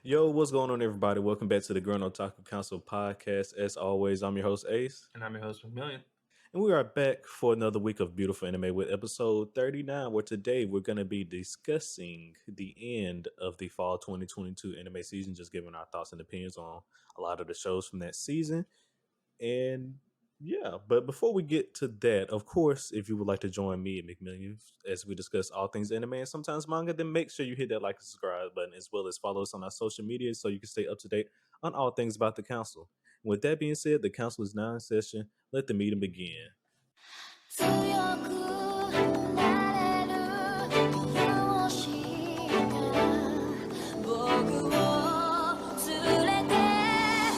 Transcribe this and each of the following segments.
Yo, what's going on, everybody? Welcome back to the Gurren Otaku Council podcast. As always, I'm your host, Ace, And I'm your host, McMillian. and we are back for another week of beautiful anime with episode 39, where today we're going to be discussing the end of the fall 2022 anime season, just giving our thoughts and opinions on a lot of the shows from that season. And yeah, but before we get to that, of course, if you would like to join me and McMillian as we discuss all things anime and sometimes manga, then make sure you hit that like and subscribe button as well as follow us on our social media so you can stay up to date on all things about the council. With that being said, the council is now in session. Let the meeting begin. 強くなれる勇士が僕を連れて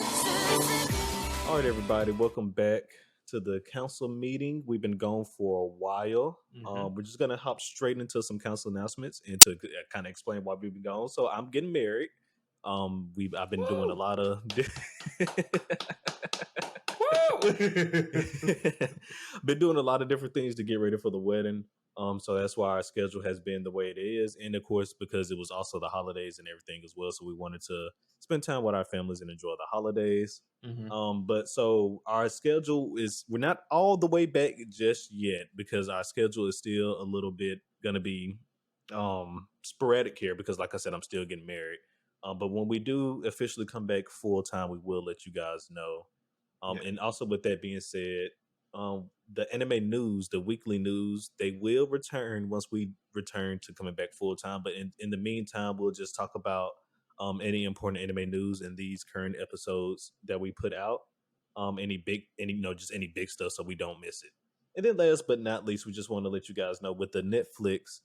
進む All right, everybody, welcome back to the council meeting. We've been gone for a while. We're just gonna hop straight into some council announcements and to kind of explain why we've been gone. So I'm getting married. I've been doing a lot of been doing a lot of different things to get ready for the wedding. So that's why our schedule has been the way it is, and of course because it was also the holidays and everything as well. So we wanted to spend time with our families and enjoy the holidays. But so our schedule is we're not all the way back just yet because our schedule is still a little bit gonna be sporadic here because like I said, I'm still getting married. But when we do officially come back full time, we will let you guys know. And also with that being said, the anime news, the weekly news, they will return once we return to coming back full time. But in the meantime, we'll just talk about any important anime news in these current episodes that we put out. Just any big stuff so we don't miss it. And then last but not least, we just want to let you guys know with the Netflix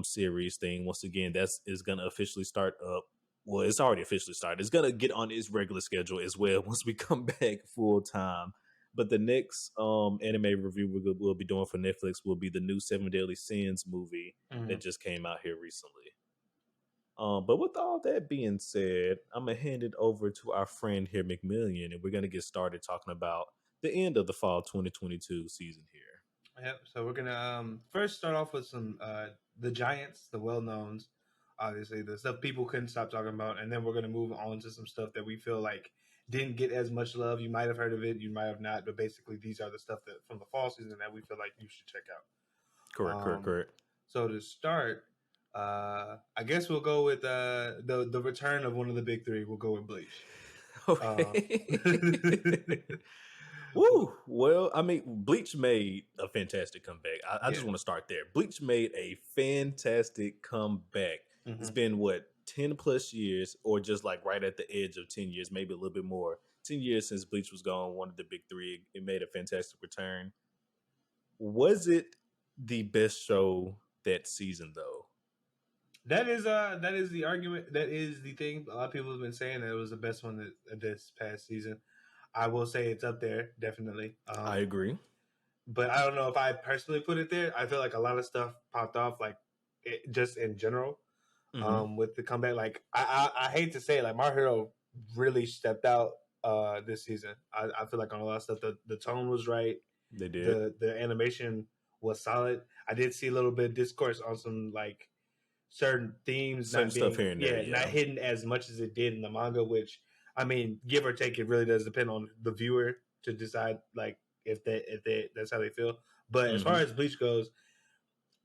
series thing, once again, is gonna officially start up. Well, it's already officially started. It's gonna get on its regular schedule as well once we come back full time. But the next anime review we'll be doing for Netflix will be the new Seven Deadly Sins movie that just came out here recently. But with all that being said, I'm gonna hand it over to our friend here, McMillian, and we're gonna get started talking about the end of the fall 2022 season here. Yep. So we're gonna first start off with some the giants, the well knowns, obviously the stuff people couldn't stop talking about, and then we're gonna move on to some stuff that we feel like didn't get as much love. You might have heard of it, you might have not, but basically these are the stuff that from the fall season that we feel like you should check out. Correct. So to start, I guess we'll go with the return of one of the big three. We'll go with Bleach. Okay. Woo! Well, I mean, Bleach made a fantastic comeback. I just want to start there. Bleach made a fantastic comeback. It's been 10 plus years, or just like right at the edge of 10 years, maybe a little bit more. 10 years since Bleach was gone, one of the big three. It made a fantastic return. Was it the best show that season though? That is the argument. That is the thing. A lot of people have been saying that it was the best one this past season. I will say it's up there, definitely. I agree. But I don't know if I personally put it there. I feel like a lot of stuff popped off, like just in general, with the comeback. Like I hate to say it, like My Hero really stepped out this season. I feel like on a lot of stuff, the tone was right. They did. The animation was solid. I did see a little bit of discourse on some like certain themes, Certain stuff here and there, yeah, not hidden as much as it did in the manga. Which I mean, give or take, it really does depend on the viewer to decide like if that's how they feel. But as far as Bleach goes,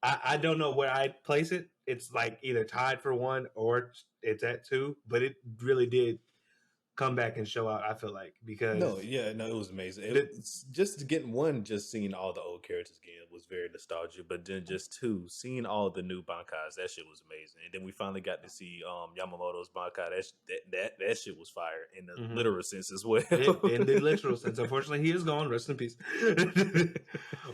I don't know where I place it. It's like either tied for one or it's at two. But it really did come back and show out, I feel like, because it was amazing. It's just getting one, just seeing all the old characters again was very nostalgic. But then just two, seeing all the new bankais, that shit was amazing. And then we finally got to see Yamamoto's bankai. That shit was fire in the literal sense as well. In the literal sense, unfortunately, he is gone. Rest in peace.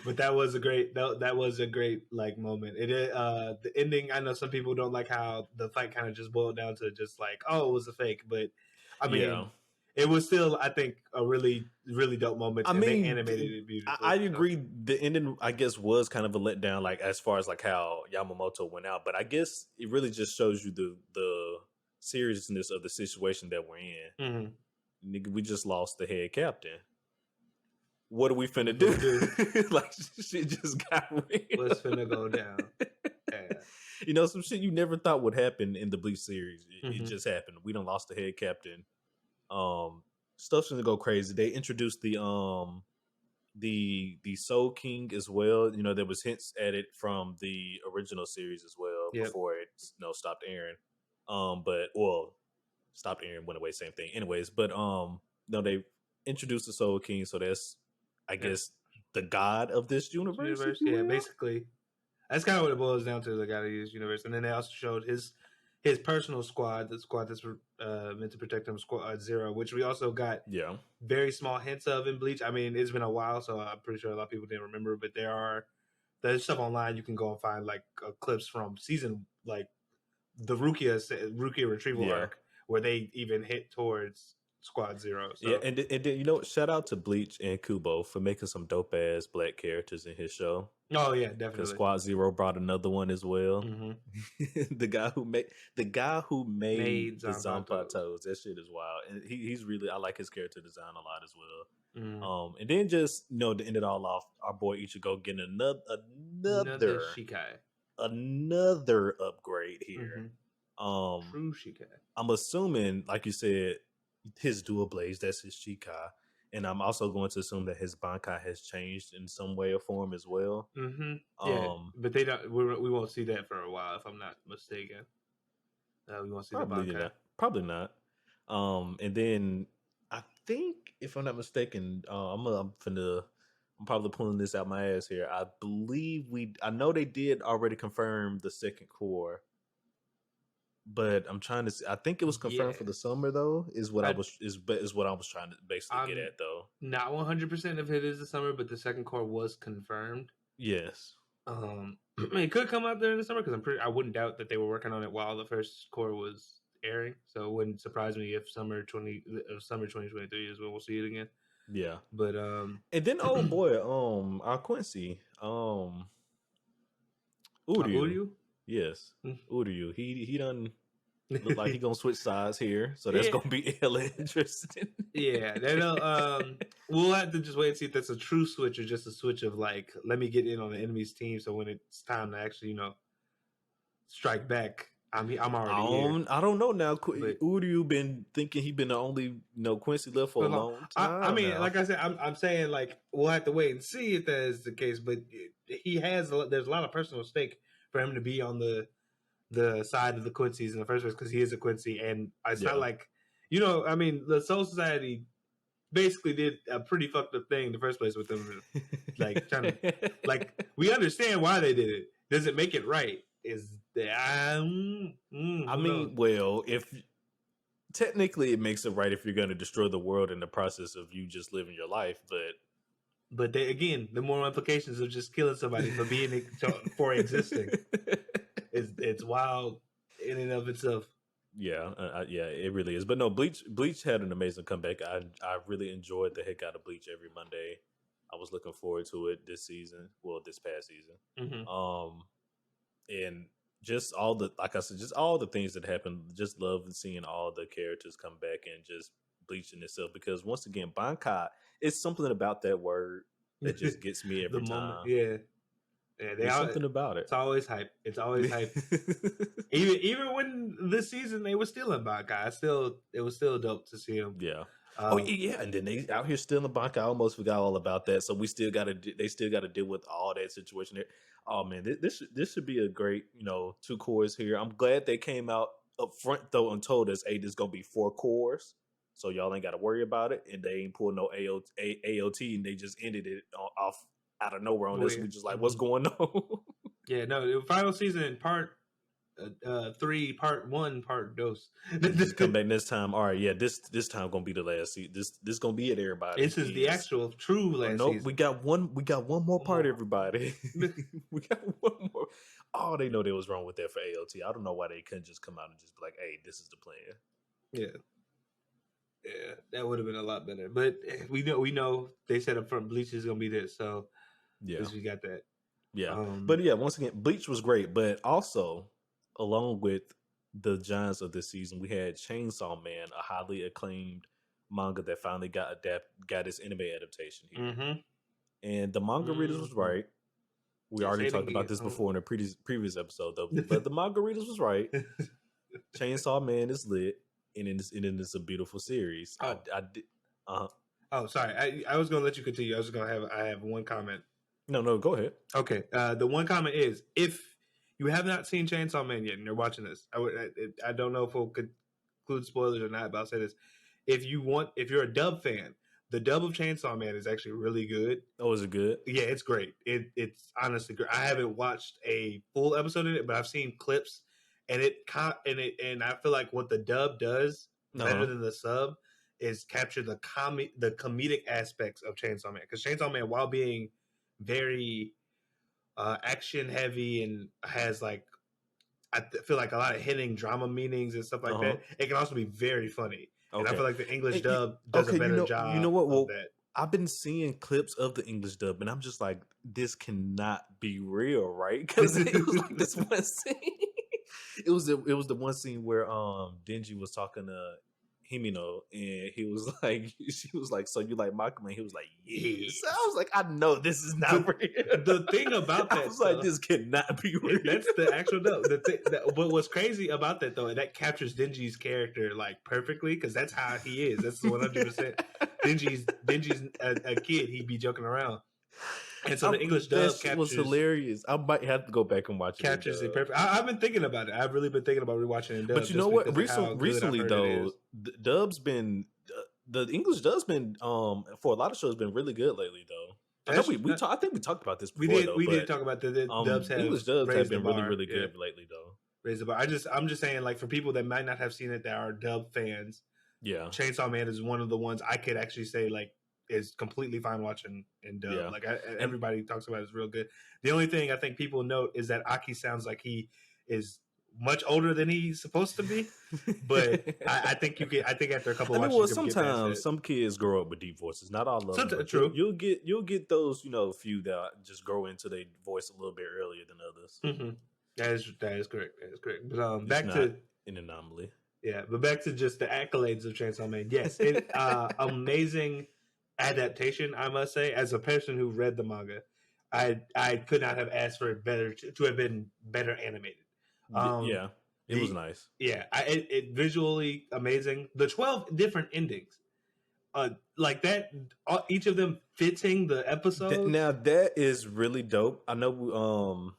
But that was a great like moment. It the ending. I know some people don't like how the fight kind of just boiled down to just like, oh, it was a fake, but. I mean, it was still, I think, a really, really dope moment. They animated it beautifully. I agree. The ending, I guess, was kind of a letdown, like as far as like how Yamamoto went out. But I guess it really just shows you the seriousness of the situation that we're in. Nigga, we just lost the head captain. What are we finna do? Like shit just got real. What's finna go down? Yeah. some shit you never thought would happen in the Bleach series. It Mhm. just happened. We done lost the head captain. Stuff's gonna go crazy. They introduced the Soul King as well. There was hints at it from the original series as well Yep. before it stopped airing. Stopped airing, went away, same thing. Anyways, but no, they introduced the Soul King, so that's I guess the god of this universe. If you Yeah, will. basically. That's kind of what it boils down to. The guy of this universe, and then they also showed his personal squad, the squad that's meant to protect him, Squad Zero, which we also got Yeah. very small hints of in Bleach. I mean, it's been a while, so I'm pretty sure a lot of people didn't remember. But there's stuff online you can go and find like clips from season like the Rukia retrieval Yeah. arc where they even hit towards Squad Zero. So. Yeah, and then shout out to Bleach and Kubo for making some dope ass black characters in his show. Oh yeah, Because definitely. Squad Zero brought another one as well. Mm-hmm. the guy who made Made the Zanpatos. Zanpatos. That shit is wild, and he's really, I like his character design a lot as well. Mm. And then just to end it all off, our boy Ichigo getting Another Shikai. another upgrade here. Mm-hmm. True Shikai. I'm assuming, like you said, his dual blades, that's his Shikai. And I'm also going to assume that his Bankai has changed in some way or form as well. Mm-hmm. Yeah, but they don't. We won't see that for a while, if I'm not mistaken. We won't see the Bankai. Probably not. And then I think, if I'm not mistaken, I'm probably pulling this out my ass here. I know they did already confirm the second core. But I'm trying to see. I think it was confirmed for the summer, though. Is what I was trying to basically get at, though. Not 100% if it is the summer, but the second core was confirmed. Yes. It could come out there in the summer because I wouldn't doubt that they were working on it while the first core was airing. So it wouldn't surprise me if summer 2023 is when we'll see it again. Yeah. But and then our boy, our Quincy, Uryu. Yes, Uryu. He done look like he gonna switch sides here, so that's gonna be hella interesting. Yeah, we'll have to just wait and see if that's a true switch or just a switch of like, let me get in on the enemy's team, so when it's time to actually strike back, I'm already here. I don't know now. Uryu been thinking he been the only Quincy left for a long time. I mean, like I said, I'm saying like we'll have to wait and see if that is the case, but there's a lot of personal stake for him to be on the side of the Quincy's in the first place because he is a Quincy, and it's not like I mean, the Soul Society basically did a pretty fucked up thing in the first place with them, like trying to like we understand why they did it. Does it make it right? Is that I mean, well, if technically it makes it right if you're going to destroy the world in the process of you just living your life, but they, again, the moral implications of just killing somebody for existing it's wild in and of itself. Yeah, it really is. But no, Bleach had an amazing comeback. I really enjoyed the heck out of Bleach every Monday. I was looking forward to it this past season. Mm-hmm. And just all the things that happened. Just love seeing all the characters come back and just Bleach in itself, because once again, Bankai, it's something about that word that just gets me every time. Yeah, there's something about it. It's always hype. even when this season they were still in Bankai, it was still dope to see them. Yeah. And then they out here still in Bankai. I almost forgot all about that. So they still got to deal with all that situation there. Oh man, this should be a great 2 cores here. I'm glad they came out up front though and told us, hey, this is gonna be 4 cores. So y'all ain't got to worry about it, and they ain't pulled no AOT, and they just ended it off out of nowhere on this. We just like, what's going on? Yeah, no, the final season part 3, part 1, part dos. Just come back next time. All right, yeah, this time gonna be the last season. This gonna be it, everybody. This is the actual true last season. We got one more part, everybody. We got one more. Oh, they know they was wrong with that for AOT. I don't know why they couldn't just come out and just be like, hey, this is the plan. Yeah. Yeah, that would have been a lot better. But we know they said up front Bleach is gonna be this, so yeah, at least we got that. Yeah, but yeah, once again, Bleach was great, but also along with the giants of this season, we had Chainsaw Man, a highly acclaimed manga that finally got its anime adaptation here. Mm-hmm. And the manga readers was right. We Yeah, already say it talked about again. this before in a previous episode, though. But the margaritas was right. Chainsaw Man is lit, and it's a beautiful series. Oh. I did. Oh, sorry. I was gonna let you continue. I have one comment. No, go ahead. Okay. The one comment is, if you have not seen Chainsaw Man yet and you're watching this, I don't know if we'll include spoilers or not, but I'll say this: if you're a dub fan, the dub of Chainsaw Man is actually really good. Oh, is it good? Yeah, it's great. It's honestly great. I haven't watched a full episode of it, but I've seen clips, and and I feel like what the dub does better than the sub is capture the comedic aspects of Chainsaw Man. Because Chainsaw Man, while being very action heavy and has like feel like a lot of hidden drama meanings and stuff like that, it can also be very funny. Okay. And I feel like the English dub does a better job. You know what? Well, of that. I've been seeing clips of the English dub, and I'm just like, this cannot be real, right? Because it was like this one scene. It was the one scene where Denji was talking to Himino, and he was like, she was like, so you like Makima? He was like, yes. So I was like, I know this is not real. The thing about that, I was like, this cannot be real. That's the actual dub. But what's crazy about that though, that captures Denji's character like perfectly, because that's how he is. That's 100%. Denji's a kid. He'd be joking around. And so the English dub was hilarious. I might have to go back and watch it. Captures it perfect. I've been thinking about it. I've really been thinking about rewatching it. But you know what? Recently though, the English dub's been for a lot of shows been really good lately though. I think we talked about this before. We did talk about the dubs. English dubs have been really good lately though. Raise the bar. I'm just saying, like, for people that might not have seen it that are dub fans, yeah, Chainsaw Man is one of the ones I could actually say like is completely fine watching in dub. Yeah. Like everybody talks about it, it's real good. The only thing I think people note is that Aki sounds like he is much older than he's supposed to be. But I think after a couple of watches, sometimes some kids grow up with deep voices. Not all of them. True. You'll get those, few that just grow into their voice a little bit earlier than others. Mm-hmm. That is correct. But back to an anomaly. Yeah, but back to just the accolades of Chainsaw Man. Yes, amazing adaptation, I must say. As a person who read the manga, I could not have asked for it better to have been better animated. It was nice. Yeah, it visually amazing. The 12 different endings, like that, each of them fitting the episode. Now that is really dope. I know.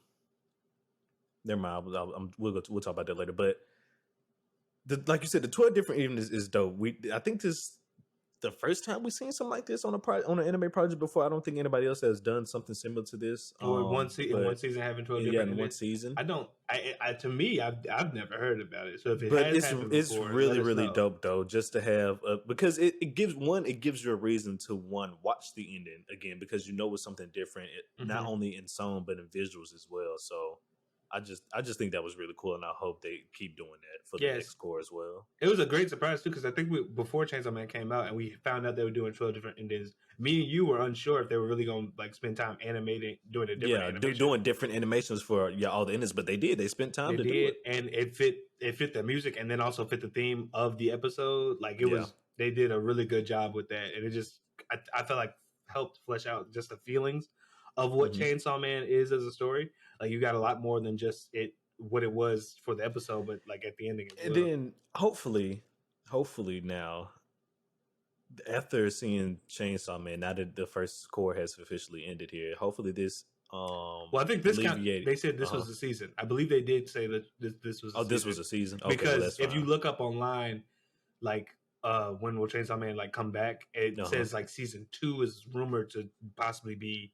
Never mind. We'll talk about that later. But like you said, the 12 different endings is dope. I think this the first time we've seen something like this on an anime project before. I don't think anybody else has done something similar to this. One season having 12 different in one season. I don't. To me, I've never heard about it. So if it's really dope though, just to have because it gives you a reason to watch the ending again, because it's something different, not only in song but in visuals as well. So I just think that was really cool, and I hope they keep doing that for the next core as well. It was a great surprise too, because I think before Chainsaw Man came out and we found out they were doing 12 different endings, me and you were unsure if they were really going to like spend time doing a different animation. Doing different animations for all the endings, but they did. They spent time to do it, and it fit the music, and then also fit the theme of the episode. Like it was, they did a really good job with that, and it just I felt like helped flesh out just the feelings of what Chainsaw Man is as a story. Like you got a lot more than just what it was for the episode, but like at the ending. And then hopefully now, after seeing Chainsaw Man, now that the first core has officially ended here, hopefully this. Well, I think this they said this was the season. I believe they did say that this was. This was a season. Okay, because if you look up online, like when will Chainsaw Man like come back? It says like season 2 is rumored to possibly be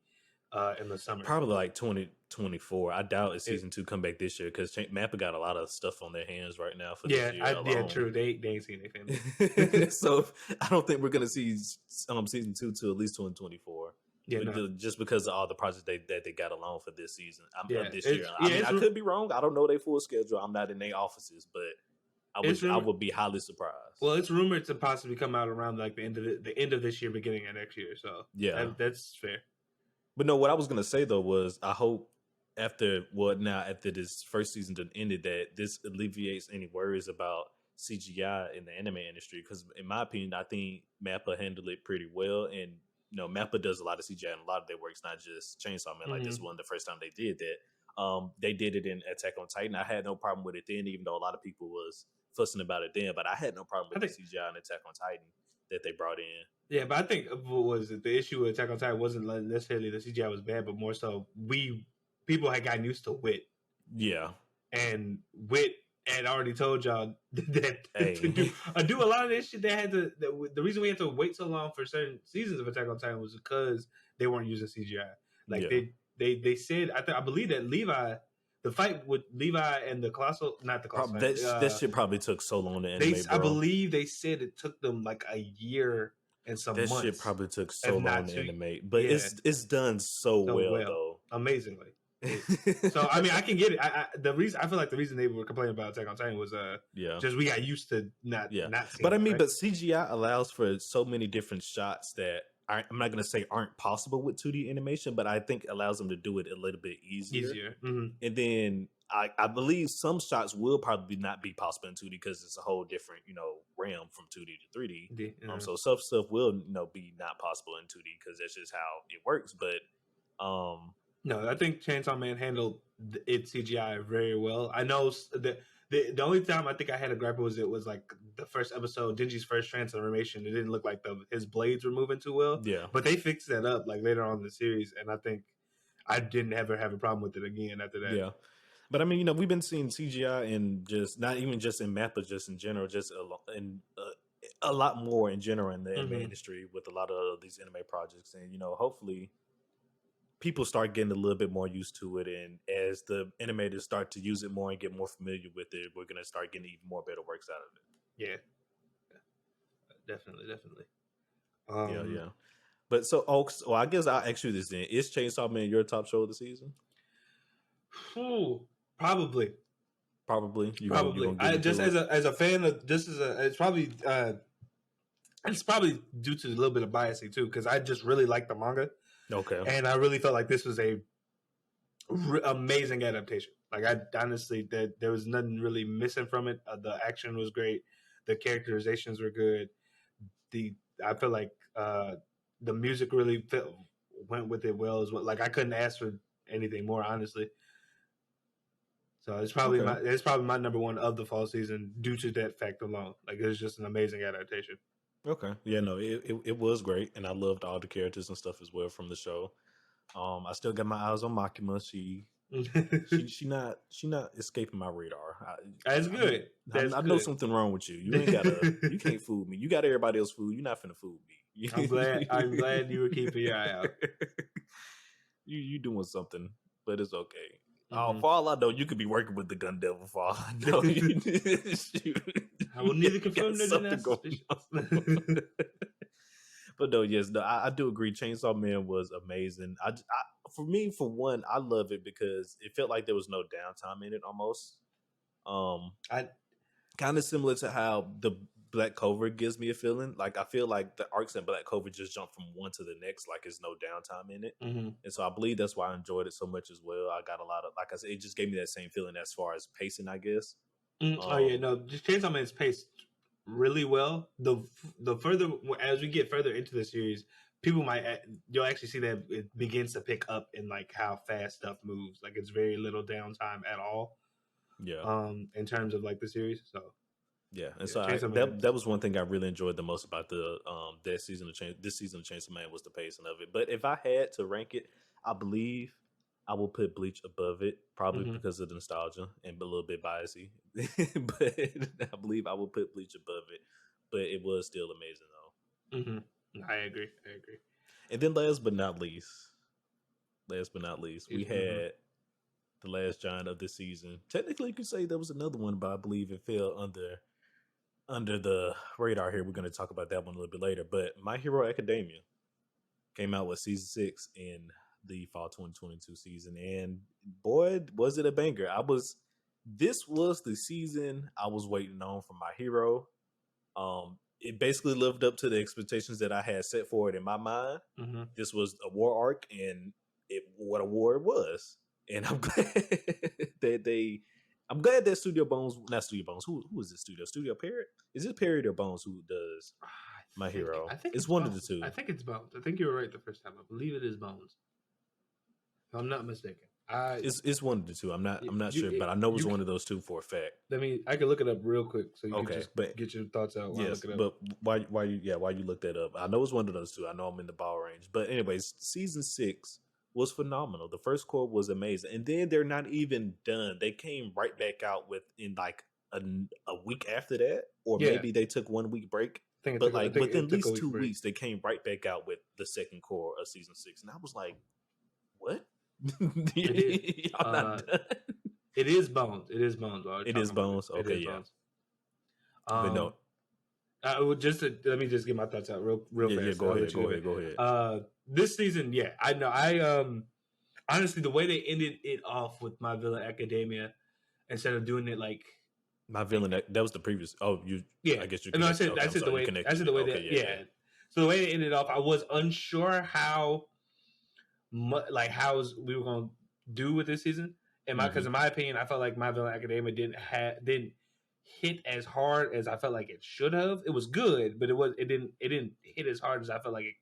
in the summer, probably like 2024. I doubt season 2 come back this year, because Mappa got a lot of stuff on their hands right now for this year. True. They ain't seen anything. So I don't think we're gonna see season 2 till at least 2024. Just because of all the projects that they got along for this season. This year. I could be wrong. I don't know their full schedule. I'm not in their offices, but I would be highly surprised. Well, it's rumored to possibly come out around like the end of this year, beginning of next year. So that's fair. But no, what I was gonna say though was I hope after this first season ended, that this alleviates any worries about CGI in the anime industry, because in my opinion, I think Mappa handled it pretty well, and Mappa does a lot of CGI and a lot of their works, not just Chainsaw Man. Like this one, the first time they did that, they did it in Attack on Titan. I had no problem with it then, even though a lot of people was fussing about it then. But I had no problem with the CGI in Attack on Titan that they brought in. Yeah, but I think what was it? The issue with Attack on Titan wasn't necessarily the CGI was bad, but more so people had gotten used to Wit. Yeah, and Wit had already told y'all that to do a lot of this shit. They had to. The reason we had to wait so long for certain seasons of Attack on Titan was because they weren't using CGI. Like they said, I believe that Levi. The fight with Levi and the Colossal, not the Colossal. That shit probably took so long to animate, bro. I believe they said it took them like a year and some months. That shit probably took so long to animate. But it's done so well, though. Amazingly. So, I mean, I can get it. I feel like the reason they were complaining about Attack on Titan was just we got used to not seeing but I mean, right? But CGI allows for so many different shots that I'm not going to say aren't possible with 2D animation, but I think allows them to do it a little bit easier. Mm-hmm. And then I believe some shots will probably not be possible in 2D because it's a whole different, realm from 2D to 3D. Yeah. So stuff will, be not possible in 2D because that's just how it works. But no, I think Chainsaw Man handled its CGI very well. I know that the only time I think I had a gripe was it was like the first episode, Denji's first transformation. It didn't look like his blades were moving too well. Yeah, but they fixed that up like later on in the series, and I think I didn't ever have a problem with it again after that. Yeah, but I mean, we've been seeing CGI in just not even just in Mappa, just in general, just a lot more in general in the anime industry with a lot of these anime projects, and hopefully people start getting a little bit more used to it, and as the animators start to use it more and get more familiar with it, we're gonna start getting even more better works out of it. Yeah. Definitely. Yeah. But so I guess I'll ask you this then: is Chainsaw Man your top show of the season? Probably. Probably. As a fan of it's probably due to a little bit of biasing too, because I just really like the manga. Okay. And I really felt like this was a amazing adaptation. Like I honestly, there was nothing really missing from it. The action was great. The characterizations were good. I feel like the music really went with it well as well. Like I couldn't ask for anything more, honestly. So it's probably my number one of the fall season due to that fact alone. Like it was just an amazing adaptation. Okay. Yeah, no, it was great, and I loved all the characters and stuff as well from the show. I still got my eyes on Makima. She not escaping my radar. That's good. I know something wrong with you. You ain't you can't fool me. You got everybody else fooled. You're not finna fool me. I'm glad you were keeping your eye out. You doing something, but it's okay. For all I know, you could be working with the Gun Devil. For all I know, I will neither confirm nor deny suspicion. But no, yes, no, I do agree. Chainsaw Man was amazing. For me, for one, I love it because it felt like there was no downtime in it. Almost, kind of similar to how the Black Clover gives me a feeling. Like I feel like the arcs in Black Clover just jump from one to the next, like there's no downtime in it. And so I believe that's why I enjoyed it so much as well. I got a lot of, like I said, it just gave me that same feeling as far as pacing, I guess. Just Chainsaw Man is paced really well. The further as we get further into the series, you'll actually see that it begins to pick up in like how fast stuff moves. Like it's very little downtime at all. Yeah. In terms of like the series, so. Yeah, and so that was one thing I really enjoyed the most about this season of Chainsaw Man was the pacing of it. But if I had to rank it, I believe I will put Bleach above it, probably because of the nostalgia and a little bit biasy. But I believe I will put Bleach above it. But it was still amazing though. I agree. And then last but not least, we had the last giant of this season. Technically, you could say there was another one, but I believe it fell under the radar here. We're going to talk about that one a little bit later. But My Hero Academia came out with season 6 in the fall 2022 season, and boy, was it a banger. This was the season I was waiting on for My Hero. It basically lived up to the expectations that I had set for it in my mind. This was a war arc, and what a war it was. And I'm glad I'm glad that Studio Bones, not Studio Bones. Who is this studio? Studio Parrot? Is it Parrot or Bones who does? I My Hero. I think It's one of the Bones. two. I think it's Bones. I think you were right the first time. I believe it is Bones. If I'm not mistaken. It's one of the two. I'm not sure, but I know it's one of those two for a fact. I can look it up real quick so you can Okay, just but get your thoughts out while I yes, look it up. but why you look that up? I know it's one of those two. I know I'm in the ball range. But anyways, season 6 was phenomenal. The first core was amazing, and then they're not even done. They came right back out within like a week after that, or maybe they took 1 week break. But like within at least 2 weeks, they came right back out with the second core of season 6, and I was like, "What? Y'all not done?" It is Bones. It is Bones. It is Bones. Okay, yeah. Bones. But no. Let me just get my thoughts out real fast. Yeah, go ahead. This season, I know. I honestly, the way they ended it off with My Villain Academia, instead of doing it like My Villain, that was the previous. Oh, I guess you. No, I said the way. I said the way that. So the way they ended off, I was unsure how we were going to do with this season. And because in my opinion, I felt like My Villain Academia didn't hit as hard as I felt like it should have. It was good, but it didn't hit as hard as I felt like it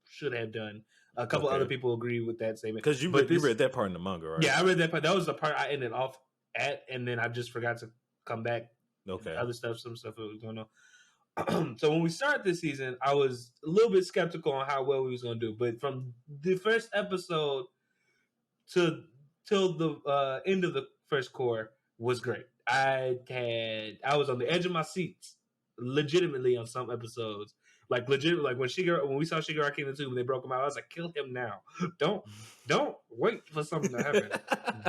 should have done. A couple other people agree with that statement because you read that part in the manga, right? Yeah, I read that part. That was the part I ended off at, and then I just forgot to come back. Okay, some stuff that was going on. So when we started this season, I was a little bit skeptical on how well we was going to do, but from the first episode till the end of the first core was great. I was on the edge of my seats, legitimately on some episodes. Like when we saw Shigaraki in the tube and they broke him out, I was like, "Kill him now! Don't wait for something to happen.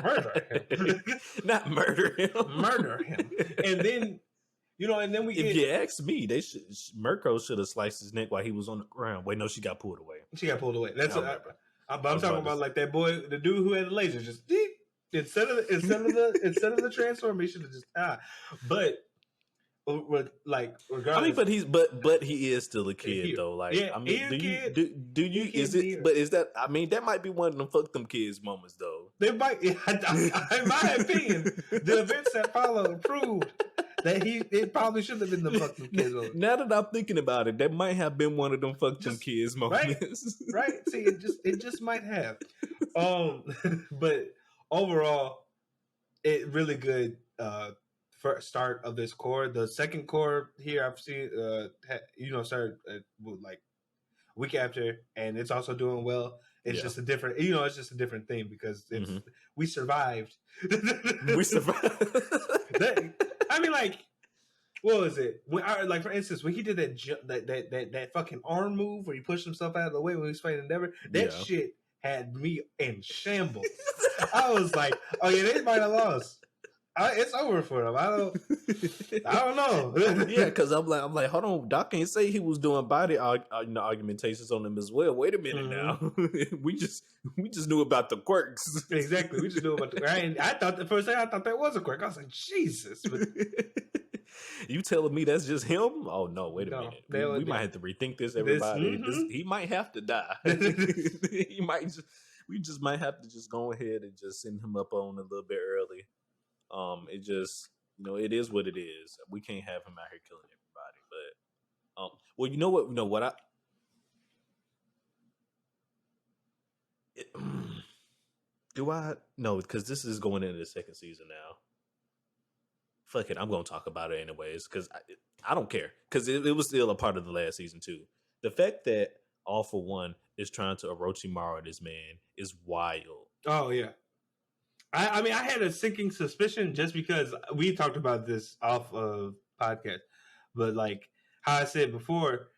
Murder him, not murder him. Murder him." And then If you ask me, Mirko should have sliced his neck while he was on the ground. Wait, no, she got pulled away. That's I'm talking about like that boy, the dude who had the laser, just instead of the transformation, just But like, regardless, I mean, but he is still a kid though. Like, I mean, do you is it? But is that? I mean, that might be one of them fuck them kids moments though. They might, in my opinion, the events that followed proved that it probably should have been the fuck them kids moment. Now that I'm thinking about it, that might have been one of them fuck them kids moments. Right. See, it just might have. But overall, it really good. First start of this core. The second core here I've seen started like a week after, and it's also doing well. It's just a different thing because we survived. We survived. I mean, like, what was it? Like, for instance, when he did that fucking arm move where he pushed himself out of the way when he was fighting Endeavor, that shit had me in shambles. I was like, oh yeah, they might have lost. It's over for him. I don't know. Yeah, because I'm like, hold on, Doc ain't say he was doing body argumentations on him as well. Wait a minute now. we just knew about the quirks. Exactly, we just knew about the quirks. I thought the first thing I thought that was a quirk. I was like, Jesus. You telling me that's just him? Oh no, wait a minute. We might have to rethink this, everybody. He might have to die. We just might have to just go ahead and just send him up on a little bit early. It just, it is what it is. We can't have him out here killing everybody. But, well, you know what? Do I? No, because this is going into the second season now. Fuck it, I'm gonna talk about it anyways because I don't care because it was still a part of the last season too. The fact that All for One is trying to Orochimaru this man is wild. Oh yeah. I mean, I had a sinking suspicion just because we talked about this off of podcast, but like how I said before,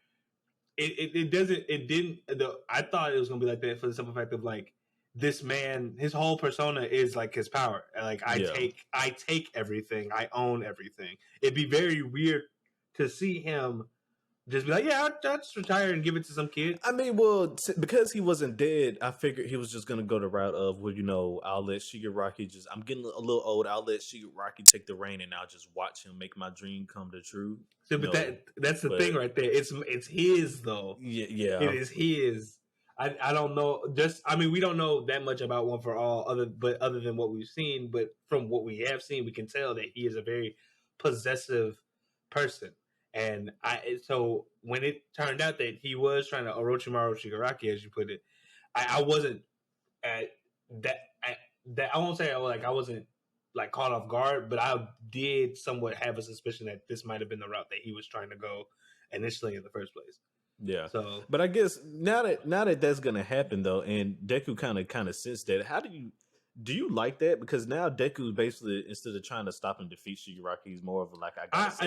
I thought it was gonna be like that for the simple fact of like this man, his whole persona is like his power. Like I take everything, I own everything. It'd be very weird to see him just be like, yeah, I'll just retire and give it to some kid. I mean, well, because he wasn't dead, I figured he was just going to go the route of, well, I'll let Shigaraki I'm getting a little old. I'll let Shigaraki take the reign and I'll just watch him make my dream come to true. So, but that's the thing right there. It's his, though. Yeah. It is his. I don't know. We don't know that much about One for All other than what we've seen. But from what we have seen, we can tell that he is a very possessive person. So when it turned out that he was trying to Orochimaru Shigaraki, as you put it, I wasn't at that I won't say like I wasn't like caught off guard, but I did somewhat have a suspicion that this might have been the route that he was trying to go initially in the first place. Yeah. So, but I guess now that that's gonna happen though, and Deku kind of sensed that. How do you like that? Because now Deku basically, instead of trying to stop and defeat Shigaraki, he's more of like I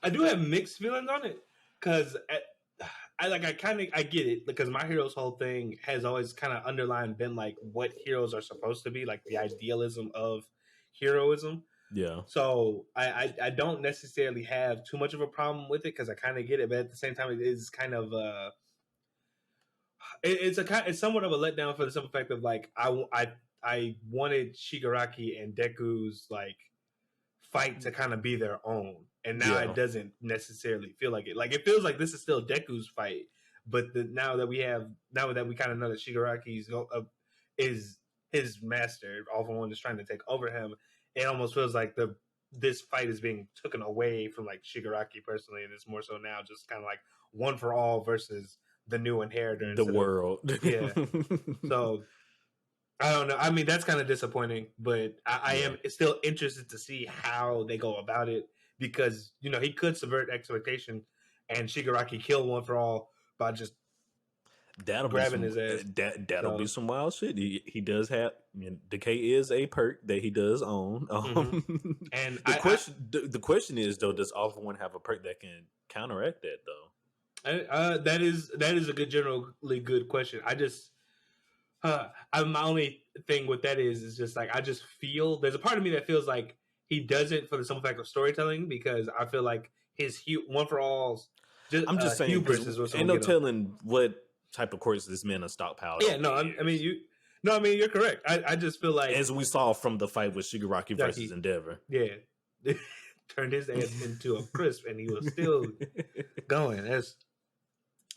do have mixed feelings on it because I get it because My Hero's whole thing has always kind of underlined been like what heroes are supposed to be, like the idealism of heroism. Yeah. So I don't necessarily have too much of a problem with it because I kind of get it, but at the same time, it is kind of it's somewhat of a letdown for the simple fact of like I wanted Shigaraki and Deku's like fight to kind of be their own, and now it doesn't necessarily feel like it. Like it feels like this is still Deku's fight, but now that we kind of know that Shigaraki is his master, All for One is trying to take over him. It almost feels like this fight is being taken away from like Shigaraki personally, and it's more so now just kind of like One for All versus the new inheritor, the world. Yeah. So I don't know. I mean, that's kind of disappointing, but I am still interested to see how they go about it because he could subvert expectation and Shigaraki kill One for All by just grabbing his ass. That'll be some wild shit. He does have. Decay is a perk that he does own. And the question is though, does All for One have a perk that can counteract that though? That is a generally good question. My only thing with that is just like I just feel there's a part of me that feels like he does it for the simple fact of storytelling because I feel like his One for All's. I'm just saying hubris is what's ain't no telling what type of course this man is stockpiled. Yeah, no, I mean you're correct. I just feel like as we saw from the fight with Shigaraki versus Endeavor. Yeah. Turned his ass into a crisp and he was still going. That's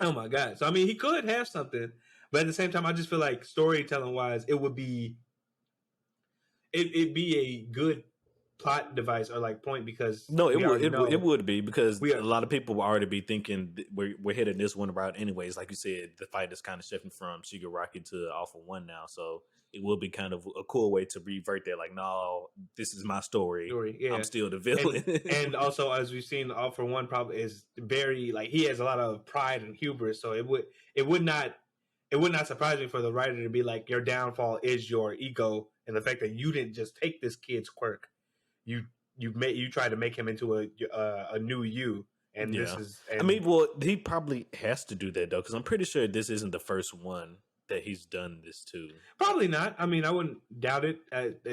oh my god. So I mean he could have something, but at the same time I just feel like storytelling wise it'd be a good plot device or like point because it would be because a lot of people will already be thinking we're headed this one route anyways. Like you said, the fight is kind of shifting from Shigaraki to All for One now, so it will be kind of a cool way to revert that. Like, no, this is my story. Yeah. I'm still the villain. And also, as we've seen, All for One probably is very like he has a lot of pride and hubris. So it would not surprise me for the writer to be like, your downfall is your ego and the fact that you didn't just take this kid's quirk. You tried to make him into a new you, and this is. And I mean, well, he probably has to do that though, because I'm pretty sure this isn't the first one that he's done this to. Probably not. I mean, I wouldn't doubt it.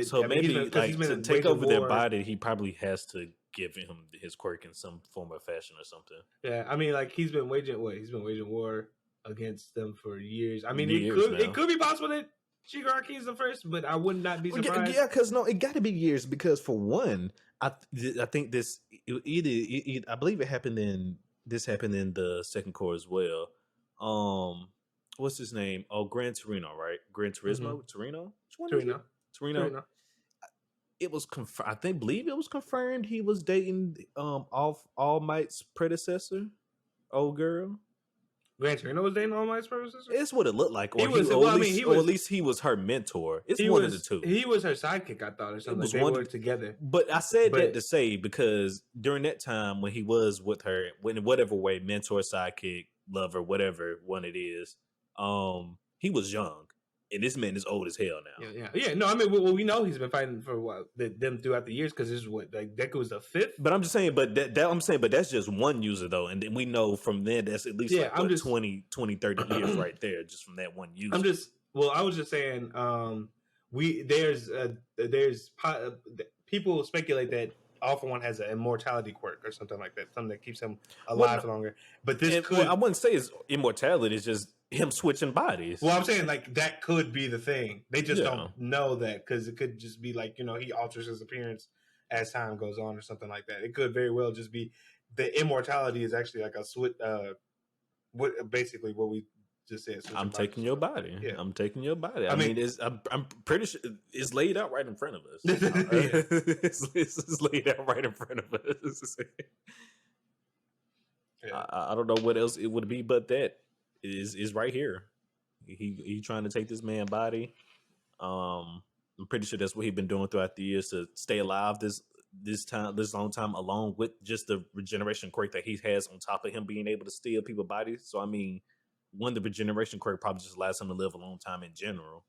So maybe to take over their body, he probably has to give him his quirk in some form or fashion or something. Yeah, I mean, like he's been waging war against them for years. I mean, it could be possible that Shigaraki is the first, but I would not be surprised. Yeah, because no, it got to be years. Because for one, I think this I believe it happened in the second core as well. What's his name? Oh, Gran Torino, right? Gran Turismo, Torino. Torino. It was confirmed. I believe it was confirmed he was dating All Might's predecessor, old girl. Gran Torino was dating All Might's predecessor? It's what it looked like. Or at least he was her mentor. It's one of the two. He was her sidekick, I thought, or something. They were together. But I said that to say because during that time when he was with her, in whatever way, mentor, sidekick, lover, whatever one it is, he was young. And this man is old as hell now. Yeah. No, I mean, well, we know he's been fighting for them throughout the years because this is what Deku was the fifth. But I'm just saying, but that's just one user though, and then we know from then that's at least 20, 30 years right there, just from that one user. I was just saying, there's people speculate that All for One has an immortality quirk or something like that, something that keeps him alive longer. But I wouldn't say it's immortality; it's just him switching bodies. Well, I'm saying like that could be the thing. They just don't know that because it could just be like he alters his appearance as time goes on or something like that. It could very well just be the immortality is actually like a switch. Basically what we just said. I'm taking your body. Yeah. I'm taking your body. I mean, I'm pretty sure it's laid out right in front of us. It's laid out right in front of us. Yeah. I don't know what else it would be, but that is right here. He trying to take this man's body. I'm pretty sure that's what he's been doing throughout the years to stay alive this long time, along with just the regeneration quirk that he has on top of him being able to steal people's bodies. So I mean, one, the regeneration quirk probably just allows him to live a long time in general.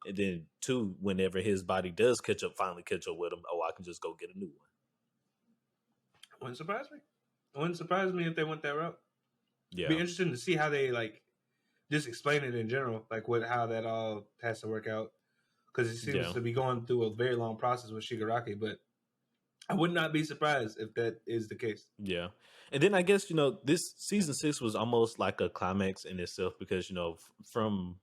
And then two, whenever his body does finally catch up with him, I can just go get a new one. Wouldn't surprise me. It wouldn't surprise me if they went that route. Yeah. Be interesting to see how they like just explain it in general, like how that all has to work out. Because it seems to be going through a very long process with Shigaraki, but I would not be surprised if that is the case. Yeah. And then I guess, this season 6 was almost like a climax in itself because, from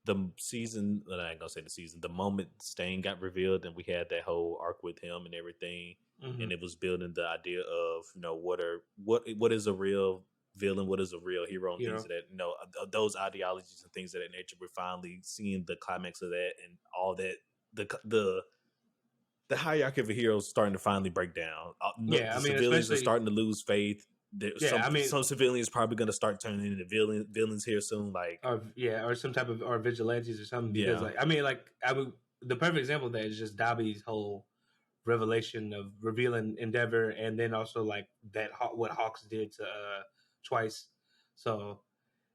the season, I ain't gonna say the season, the moment Stain got revealed and we had that whole arc with him and everything, and it was building the idea of, what is a real villain, what is a real hero, and things of that, those ideologies and things of that nature. We're finally seeing the climax of that and all that, the hierarchy of heroes starting to finally break down. The civilians are starting to lose faith. Some civilians probably going to start turning into villains here soon, or some type of vigilantes or something. Because the perfect example of that is just Dabi's whole revelation of revealing Endeavor, and then also like that what Hawks did to Twice. So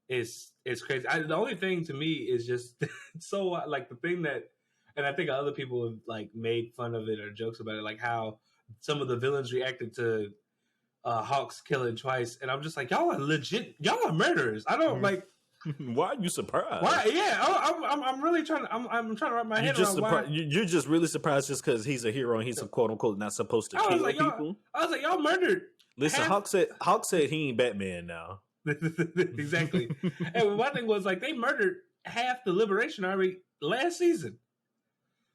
it's crazy. The only thing to me is just so like the thing that, and I think other people have like made fun of it or jokes about it, like how some of the villains reacted to Hawks killing Twice, and I'm just like, y'all are legit, y'all are murderers. I don't like. Why are you surprised? Why? Yeah, I'm really trying to. I'm trying to wrap my head around why. You're just really surprised just because he's a hero and he's a quote unquote not supposed to kill people. I was like, y'all murdered. Listen, Hawk said he ain't Batman now. Exactly. And my thing was like they murdered half the Liberation Army last season.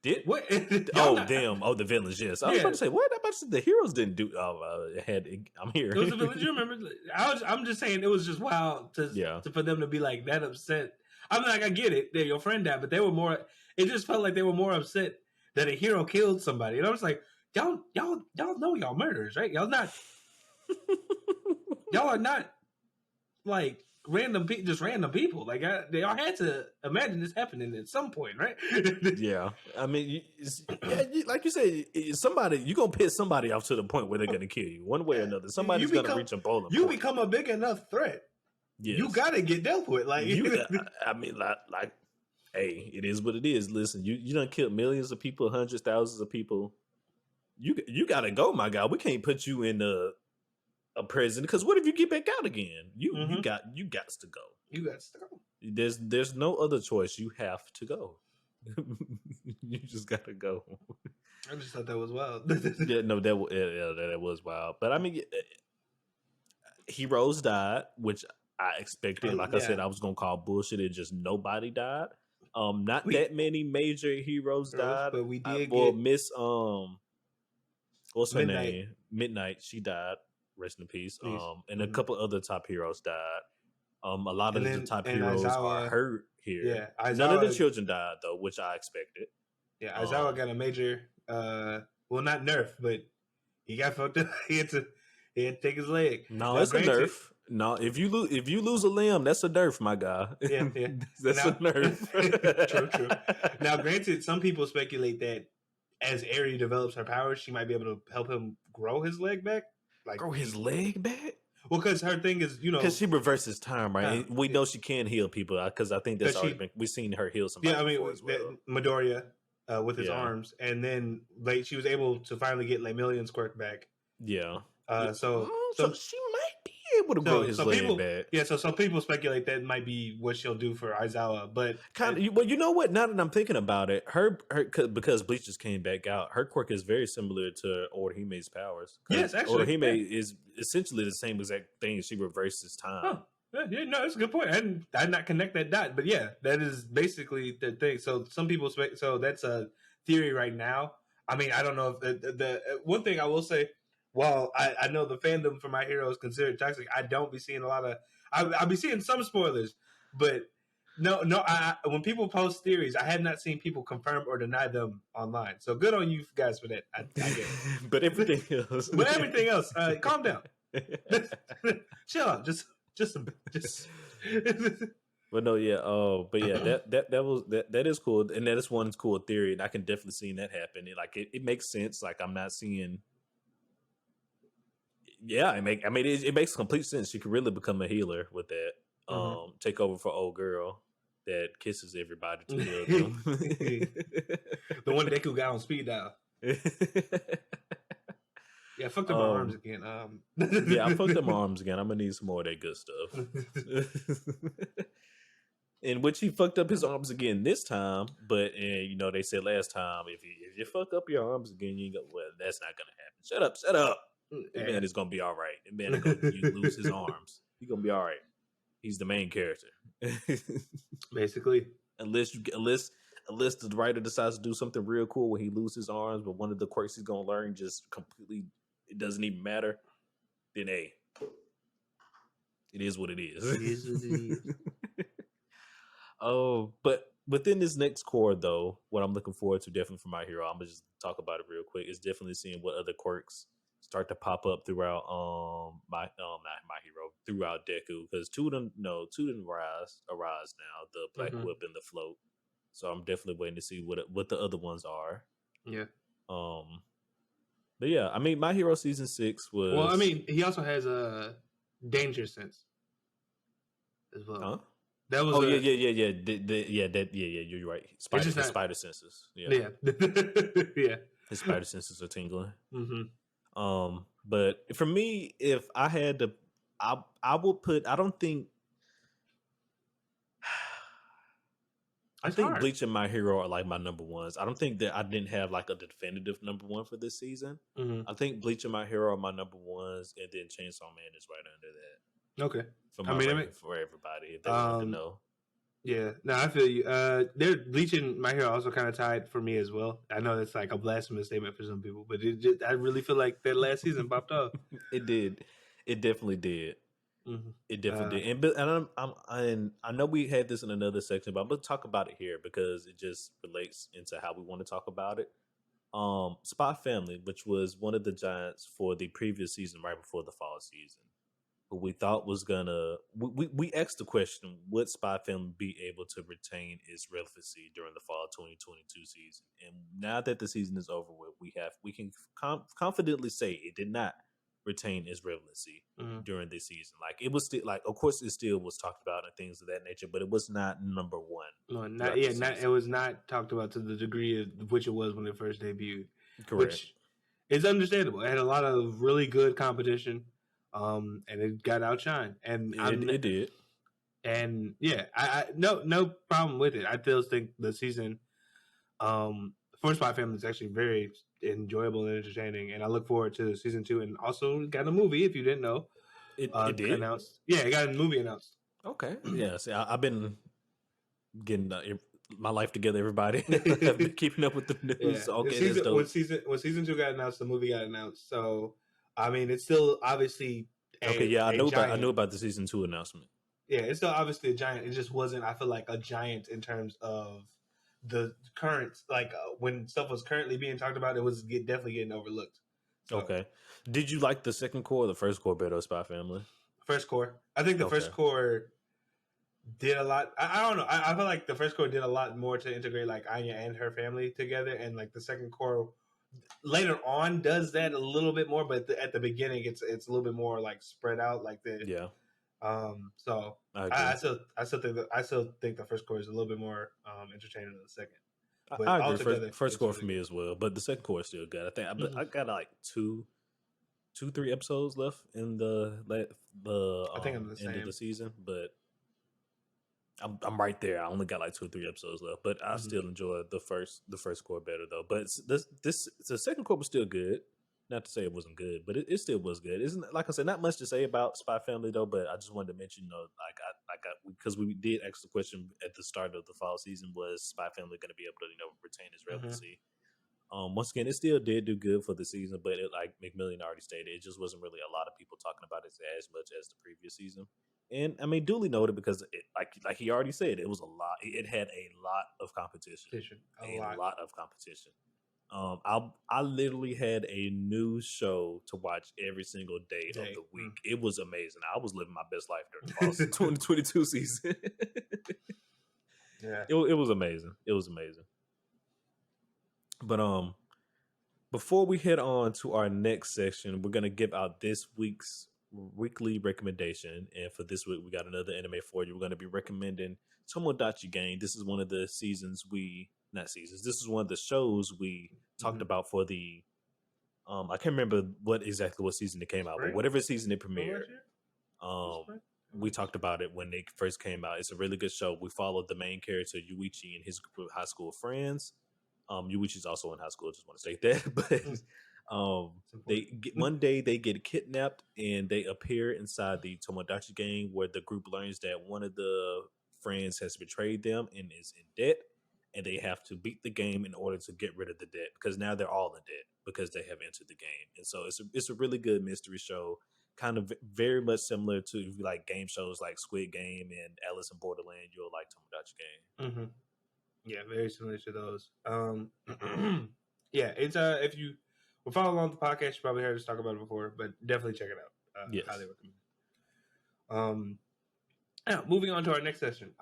Did what? Damn! Oh, the villains. Yes, I was about to say what? The heroes didn't do. I'm here. It was the villains. You remember? I'm just saying it was just wild for them to be like that upset. I'm like, I get it. They're your friend died, but they were more. It just felt like they were more upset that a hero killed somebody, and I was like, y'all know y'all murderers, right? Y'all are not like random people. Like y'all had to imagine this happening at some point, right? Yeah, I mean, like you said, you're gonna piss somebody off to the point where they're gonna kill you one way or another. Somebody's gonna reach a bowling point. You become a big enough threat. Yes. You gotta get dealt with. Like hey, it is what it is. Listen, you done killed millions of people, hundreds, thousands of people. You gotta go, my guy. We can't put you in a prison because what if you get back out again? You got to go. You got to go. There's no other choice. You have to go. You just gotta go. I just thought that was wild. That was wild. But I mean, heroes died, which I expected. Like I said, I was gonna call bullshit. It just nobody died. Not that many major heroes died, but we did Miss what's her name? Midnight. She died. Rest in peace. And a couple other top heroes died. A lot of the top heroes are hurt here. Yeah, Aizawa, none of the children died though, which I expected. Yeah, Aizawa got a major, well, not nerf, but he got fucked up. He had to take his leg. No, it's a nerf. No, if you lose a limb, that's a nerf, my guy. Yeah. That's a nerf. True. Now, granted, some people speculate that as Eri develops her powers, she might be able to help him grow his leg back. Like grow his leg back? Well, because her thing is, because she reverses time, right? We know she can heal people because I think that's already we've seen her heal somebody. Yeah, I mean, Midoriya with his arms, and then she was able to finally get Lemillion's quirk back. Yeah. So she might be able to grow his leg back. Yeah, so some people speculate that might be what she'll do for Aizawa, but well, you know what? Now that I'm thinking about it, her because Bleach just came back out, her quirk is very similar to Orihime's powers. Yes, actually, Orihime is essentially the same exact thing. She reverses time. Huh. Yeah, no, that's a good point. I did not connect that dot, but yeah, that is basically the thing. So some people so that's a theory right now. I mean, I don't know if the one thing I will say. While I know the fandom for My Hero is considered toxic, I don't be seeing a lot of. I'll be seeing some spoilers, but no. When people post theories, I have not seen people confirm or deny them online. So good on you guys for that. I get it. But everything else, calm down. chill out. Just. But no, yeah. But yeah, that is cool, and that is one cool theory, and I can definitely see that happen. It makes sense. Like I'm not seeing. Yeah, it makes complete sense. She could really become a healer with that. Take over for old girl that kisses everybody to heal them. The one Deku got on speed dial. Yeah, I fucked up my arms again. Yeah, I fucked up my arms again. I'm gonna need some more of that good stuff. In which he fucked up his arms again this time, but they said last time if you fuck up your arms again, you go, well, that's not gonna happen. Shut up. The man is gonna be all right. The man is gonna lose his arms. He's gonna be all right. He's the main character. Basically. Unless the writer decides to do something real cool when he loses his arms, but one of the quirks he's gonna learn just completely it doesn't even matter, then hey, it is what it is. It is what it is. Oh, but within this next core though, what I'm looking forward to definitely for My Hero, I'm gonna just talk about it real quick, is definitely seeing what other quirks start to pop up throughout not My Hero, throughout Deku, because two of them arise now, the Black Whip and the Float. So I'm definitely waiting to see what the other ones are. Yeah. But yeah, I mean, My Hero season 6 was. Well, I mean, he also has a danger sense as well. Huh? That was. Yeah. You're right. Spider senses. Yeah. Yeah. His spider senses are tingling. Mm-hmm. But for me, if I had to, I would put. I don't think. I think hard. Bleach and My Hero are like my number ones. I don't think that I didn't have like a definitive number one for this season. Mm-hmm. I think Bleach and My Hero are my number ones, and then Chainsaw Man is right under that. Okay. For everybody, if they want to know. Yeah, no, I feel you. They're Bleach and My Hero also kind of tied for me as well. I know that's like a blasphemous statement for some people, but I really feel like that last season popped off. It did. It definitely did. Mm-hmm. It definitely did. And I know we had this in another section, but I'm going to talk about it here because it just relates into how we want to talk about it. Spy Family, which was one of the giants for the previous season, right before the fall season, who we thought was gonna. We asked the question: would Spy Family be able to retain its relevancy during the fall 2022 season? And now that the season is over with, we can confidently say it did not retain its relevancy during this season. Like it was still of course, it still was talked about and things of that nature, but it was not number one. No, not yet. It was not talked about to the degree of which it was when it first debuted. Correct. Which is understandable. It had a lot of really good competition, and it got outshined. And it did. And yeah, I no problem with it. I still think the season, for Spy Family is actually very enjoyable and entertaining, and I look forward to season 2. And also got a movie, if you didn't know. It did announced. Yeah, it got a movie announced. Okay. Yeah. See, I've been getting my life together. Everybody, I've been keeping up with the news. Yeah. Okay, when season 2 got announced, the movie got announced. So I mean, it's still obviously I knew about the season 2 announcement. Yeah, it's still obviously a giant. It just wasn't, I feel like, a giant in terms of the current, when stuff was currently being talked about, it was definitely getting overlooked. So, okay. Did you like the second core or the first core better of Spy Family? First core. I think the first core did a lot. I don't know. I feel like the first core did a lot more to integrate like Anya and her family together, and like the second core later on does that a little bit more, but at the beginning it's a little bit more like spread out, like the So I still think the first core is a little bit more entertaining than the second. But I agree. First core for me as well, but the second core is still good. I think I got like 3 episodes left in the I think I'm the end of the season, but I'm right there. I only got like 2 or 3 episodes left, but I still enjoy the first core better though. But the second core was still good. Not to say it wasn't good, but it still was good. Isn't, like I said, not much to say about Spy Family though. But I just wanted to mention, because we did ask the question at the start of the fall season: was Spy Family going to be able to retain its relevancy? Once again, it still did do good for the season, but like McMillian already stated, it just wasn't really a lot of people talking about it as much as the previous season. And I mean, duly noted, because it, like he already said, it was a lot. It had a lot of competition. A lot of competition. I literally had a new show to watch every single day of the week. It was amazing. I was living my best life during the fall 2022 season. Yeah, it was amazing. It was amazing. But before we head on to our next section, we're gonna give out this week's weekly recommendation. And for this week, we got another anime for you. We're gonna be recommending Tomodachi Game. This is one of the seasons not seasons. This is one of the shows we talked about for the I can't remember exactly what season it came out, but whatever season it premiered. We talked about it when it first came out. It's a really good show. We followed the main character Yuichi and his group of high school friends. Yuichi's also in high school. I just want to state that. But one day they get kidnapped and they appear inside the Tomodachi Game, where the group learns that one of the friends has betrayed them and is in debt, and they have to beat the game in order to get rid of the debt, because now they're all in debt because they have entered the game. And so it's a really good mystery show, kind of very much similar to if you like game shows like Squid Game and Alice in Borderland. You'll like Tomodachi Game. Mm-hmm. Yeah, very similar to those. Yeah, it's if you were following along the podcast, you probably heard us talk about it before, but definitely check it out. Yes. Highly recommend. Now, moving on to our next session.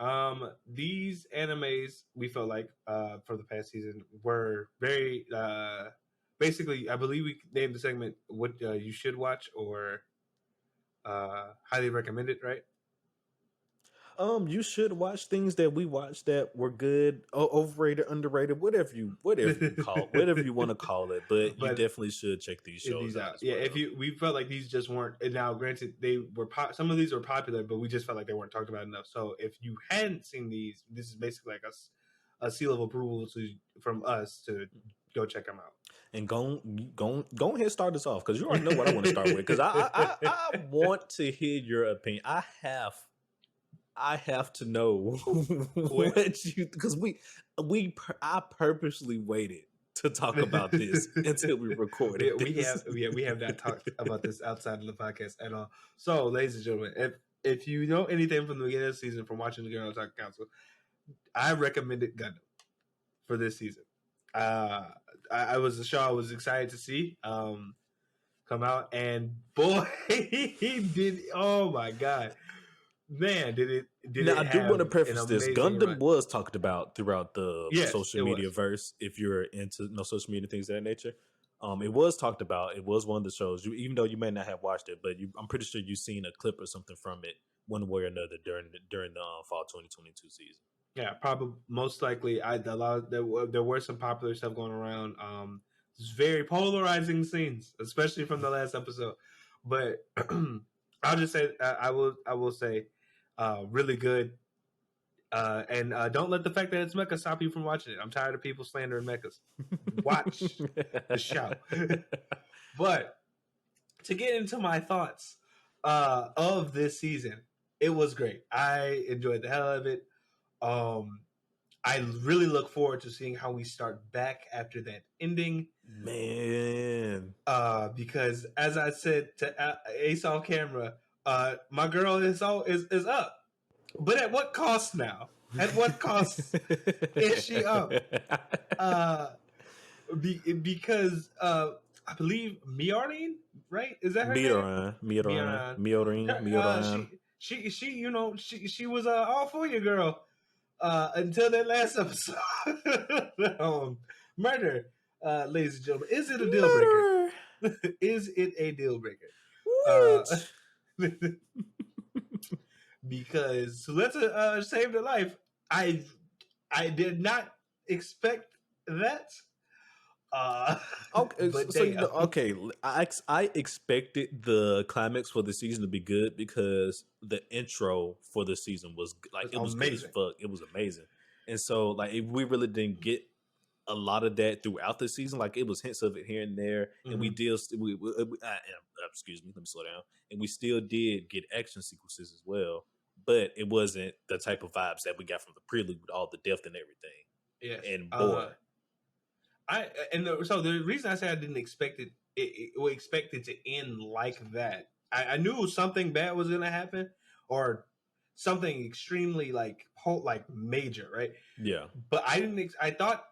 These animes we felt like for the past season were very basically. I believe we named the segment "What You Should Watch" or highly recommended, right? You should watch things that we watched that were good, overrated, underrated, whatever you want to call it. But you definitely should check these shows out. Yeah, we felt like these just weren't. And now, granted, they were some of these were popular, but we just felt like they weren't talked about enough. So if you hadn't seen these, this is basically like a seal of approval from us to go check them out. And go ahead and start this off, because you already know what I want to start with. Because I want to hear your opinion. I have to know what you, because I purposely waited to talk about this until we recorded. We have not talked about this outside of the podcast at all. So, ladies and gentlemen, if you know anything from the beginning of the season from watching the Gurren Otaku Council, I recommended Gundam for this season. I was a show I was excited to see come out, and boy, he did! Oh my god. Man, did it? Now, I do want to preface this. Gundam was talked about throughout the social media verse. If you're into social media things of that nature, it was talked about. It was one of the shows. Even though you may not have watched it, but I'm pretty sure you've seen a clip or something from it, one way or another during the fall 2022 season. Yeah, probably most likely. There were some popular stuff going around. It's very polarizing scenes, especially from the last episode. But I'll just say I will say. Really good, and don't let the fact that it's mecha stop you from watching it. I'm tired of people slandering mechas. Watch the show. But to get into my thoughts of this season, it was great. I enjoyed the hell out of it. I really look forward to seeing how we start back after that ending. Man, because as I said to Ace off camera. My girl is up, but at what cost now? At what cost is she up? Because I believe Miorine, right? Is that her name? Miorine. She was all for you, girl, until that last episode. Murder, ladies and gentlemen. Is it a deal breaker? Is it a deal breaker? Because Suletta saved her life. I did not expect that. I expected the climax for the season to be good, because the intro for the season was like it was amazing. Good as fuck. It was amazing, and so like we really didn't get a lot of that throughout the season. Like it was hints of it here and there, and we excuse me, let me slow down. And we still did get action sequences as well, but it wasn't the type of vibes that we got from the prelude with all the depth and everything. Yes. And boy, so the reason I say I didn't expect it to end like that, I knew something bad was going to happen, or something extremely like major, right? Yeah. But I thought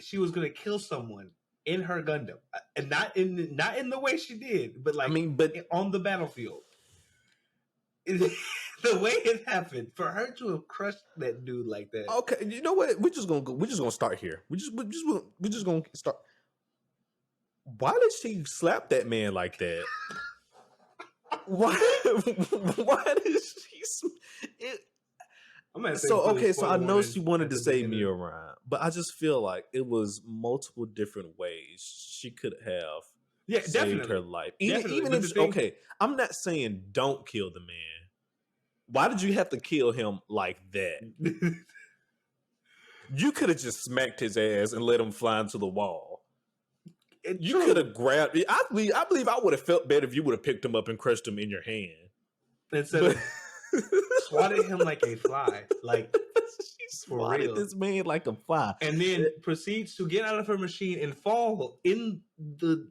she was going to kill someone in her Gundam, and not in the way she did, but I like mean, but on the battlefield. The way it happened, for her to have crushed that dude like that. okay, you know what? We're just gonna start here. We're just gonna start. Why did she slap that man like that? Why? Why did she? I'm gonna So okay, so I know warning she wanted at to the say beginning. Mirai, but I just feel like it was multiple different ways she could have Yeah, saved definitely. her life. Even But if the thing- okay, I'm not saying don't kill the man. Why did you have to kill him like that? You could have just smacked his ass and let him fly into the wall. You could have grabbed. I believe I would have felt better if you would have picked him up and crushed him in your hand instead of swatted him like a fly, like she swatted real. this man like a fly, and then proceeds to get out of her machine and fall in the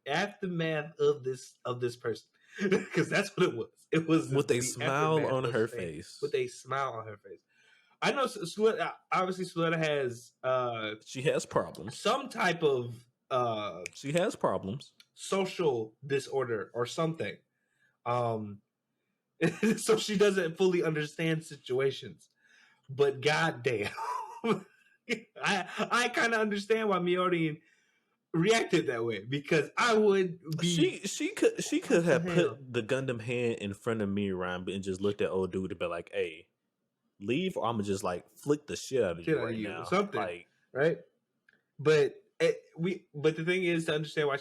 aftermath of this person, because that's what it was. It was with a the smile aftermath on of her Faye, face. with a smile on her face. I know obviously Suletta has She has problems. some type of She has problems. social disorder or something. So she doesn't fully understand situations. But goddamn, I kind of understand why Miori reacted that way, because I would be. She could have the hell? put the Gundam hand in front of Mirai and just looked at old dude and be like, "Hey, leave, or I'm gonna just like flick the shit out of you right now." Something, like, right? But but the thing is to understand why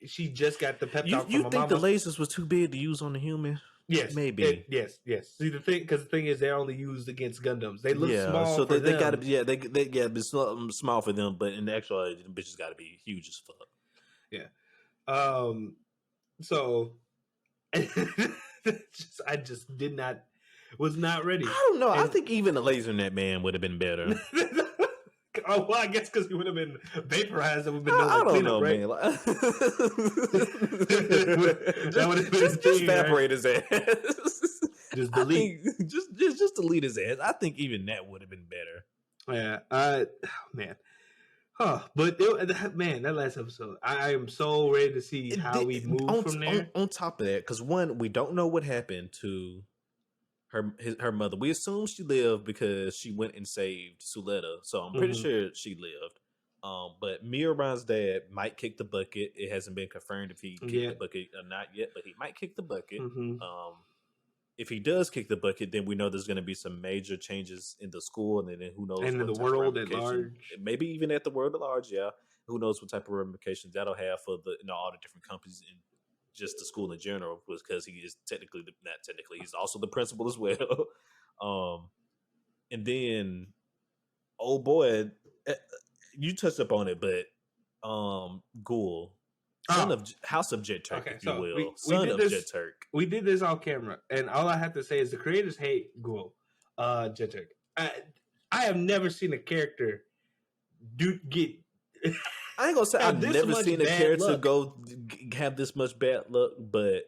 she just got the pep talk from you her think mama. the lasers was too big to use on the human? Yes, maybe. Yes. See, because the thing is, they're only used against Gundams. They look small, so for they them. gotta be they be small for them, but in the actuality, the bitches gotta be huge as fuck. Yeah. So I just was not ready. I don't know. I think even the laser in that man would have been better. Oh, well, I guess because he would have been vaporized. It would have been I don't know, right? man. That would have been just evaporate his ass. Just delete. Just delete his ass. I think even that would have been better. Yeah. Man. But that last episode, I am so ready to see how we move from there. On top of that, because one, we don't know what happened to her mother. We assume she lived because she went and saved Suletta, so I'm pretty sure she lived. But Mirai's dad might kick the bucket. It hasn't been confirmed if he kicked the bucket or not yet, but he might kick the bucket. If he does kick the bucket, then we know there's going to be some major changes in the school, and then who knows? And in the world at large. Maybe even at the world at large, yeah. Who knows what type of ramifications that'll have for all the different companies and just the school in general, because he is he's also the principal as well. And then, oh boy, you touched up on it, but Ghoul, son of House of Jet Turk, if you will, son of Jet Turk. We did this off camera, and all I have to say is the creators hate Ghoul, Jet Turk. I have never seen a character get. I ain't gonna say I've never seen a character have this much bad luck, but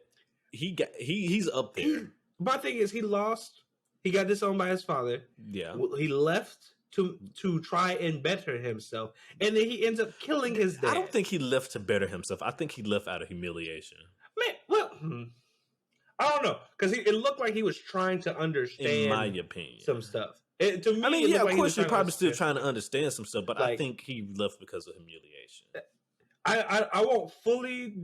he's up there. My thing is, he lost. He got disowned by his father. Yeah, he left to try and better himself, and then he ends up killing his dad. I don't think he left to better himself. I think he left out of humiliation. Man, well, I don't know, because it looked like he was trying to understand, in my opinion, some stuff. To me, I mean, yeah, of course, you're probably still trying to understand some stuff, but I think he left because of humiliation. I won't fully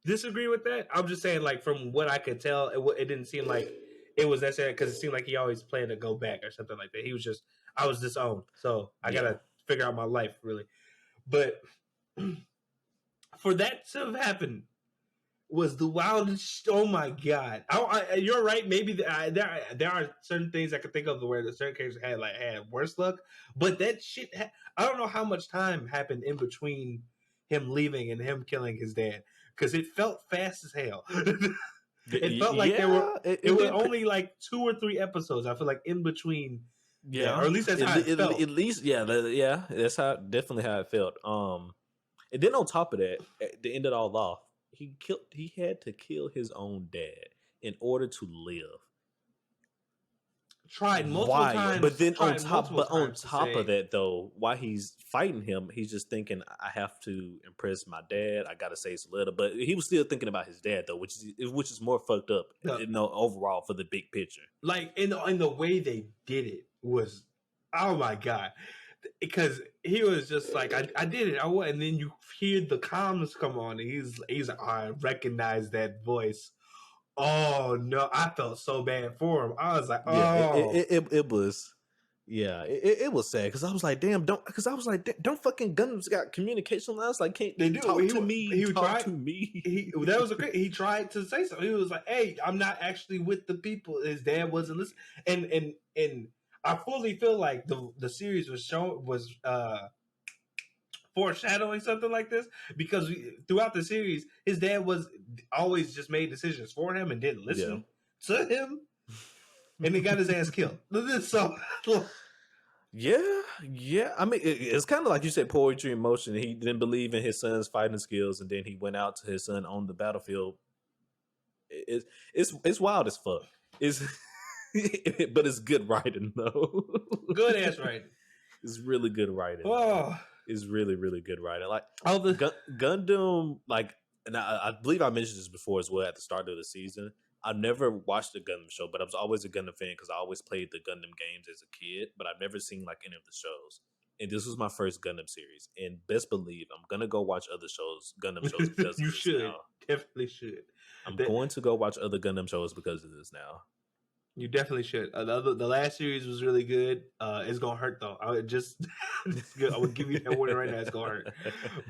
disagree with that. I'm just saying, like, from what I could tell, it didn't seem like it was necessary, because it seemed like he always planned to go back or something like that. He was just, I was disowned, so I gotta figure out my life, really. But for that to have happened was the wildest. Oh my god! You're right. Maybe there are certain things I could think of where the certain characters had worse luck, but that shit. I don't know how much time happened in between him leaving and him killing his dad, because it felt fast as hell. It felt like it was only like 2 or 3 episodes. I feel like in between. Yeah, or at least that's how it felt. At least, that's definitely how it felt. And then on top of that, at the end of it all off, he had to kill his own dad in order to live. tried multiple Why? times. But then on tried top, multiple but on times to top of say- that, though, while he's fighting him, he's just thinking, "I have to impress my dad. I gotta say Saletta." But he was still thinking about his dad, though, which is more fucked up, No. you know, overall for the big picture. like in the way they did it was, oh my god, because he was just like, I did it, and then you hear the comms come on, and he's like, I recognize that voice. Oh no, I felt so bad for him. I was like, oh, Yeah, it was. Yeah, it was sad because I was like, damn, don't fucking Gundams got communication lines? Like, can't They do. talk He to would- me? he would Talk try- to me. that was he tried to say something. He was like, hey, I'm not actually with the people. His dad wasn't listening, and I fully feel like the series was foreshadowing something like this, because throughout the series, his dad was always just made decisions for him and didn't listen to him, and he got his ass killed. So Yeah. I mean, it's kind of like you said, poetry in motion. He didn't believe in his son's fighting skills, and then he went out to his son on the battlefield. It's wild as fuck. It's but it's good writing though. good ass writing. It's really good writing. Oh, It's really, really good writing. Like all the Gundam, like, and I believe I mentioned this before as well at the start of the season. I've never watched the Gundam show, but I was always a Gundam fan because I always played the Gundam games as a kid, but I've never seen like any of the shows. And this was my first Gundam series. And best believe I'm gonna go watch other shows, Gundam shows, because you of this should now. definitely should. I'm going to go watch other Gundam shows because of this now. You definitely should. The last series was really good. It's gonna hurt though. I would I would give you that warning right now. It's gonna hurt.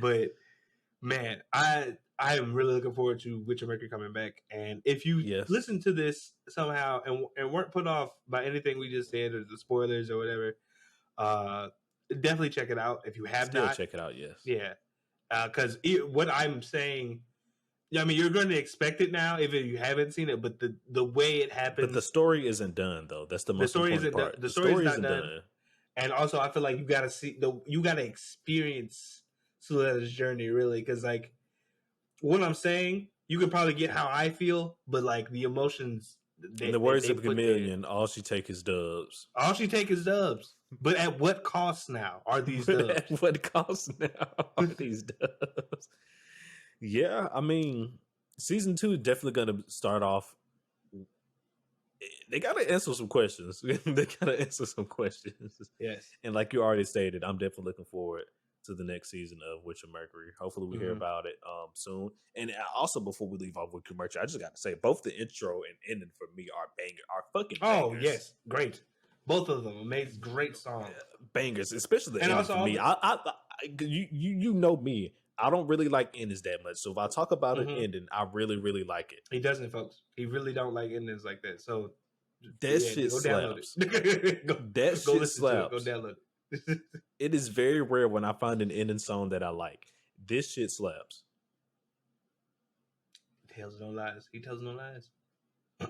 But man, I am really looking forward to Witcher Mercury coming back. And if you listen to this somehow and weren't put off by anything we just said or the spoilers or whatever, definitely check it out. If you have Still not, check it out. Yes. Yeah, because what I'm saying. Yeah, I mean, you're going to expect it now if you haven't seen it, but the way it happens. But the story isn't done though. That's the most important part. The story is not done. And also, I feel like you got to you got to experience Soleda's journey really, because like what I'm saying, you can probably get how I feel, but like the emotions. In the words of Chameleon, all she take is dubs. All she take is dubs. But at what cost now are these dubs? At what cost now are these dubs? Yeah, I mean, season 2 is definitely going to start off. They got to answer some questions. They got to answer some questions. Yes. And like you already stated, I'm definitely looking forward to the next season of Witcher Mercury. Hopefully we hear about it soon. And also, before we leave off Witcher Mercury, I just got to say, both the intro and ending for me are fucking bangers. Oh, yes. Great. Both of them. Amazing. Great songs. Bangers, especially the ending for me. You know me. I don't really like endings that much. So if I talk about an ending, I really, really like it. He doesn't, folks. He really don't like endings like that. So that shit slaps. That shit slaps. Go download it. It is very rare when I find an ending song that I like. This shit slaps. He tells no lies.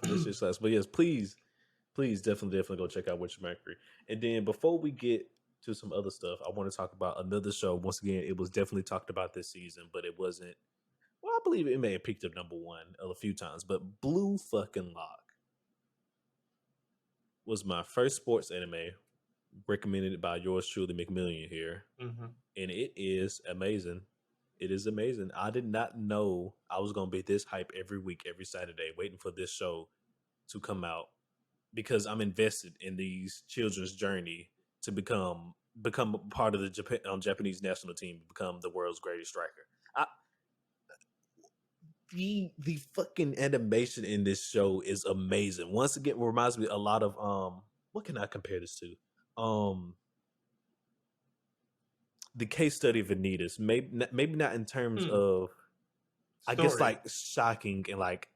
This shit slaps. But yes, please definitely go check out Witcher Mercury. And then before we get to some other stuff, I want to talk about another show. Once again, it was definitely talked about this season, but it wasn't. Well, I believe it may have peaked up number 1 a few times, but Blue fucking Lock was my first sports anime, recommended by yours truly, McMillian here, and it is amazing. It is amazing. I did not know I was gonna be this hype every week, every Saturday, waiting for this show to come out, because I'm invested in these children's journey to become part of the Japanese national team, become the world's greatest striker. The fucking animation in this show is amazing. Once again, it reminds me a lot of what can I compare this to? The case study of Vanitas. Maybe not in terms of story. I guess like shocking and like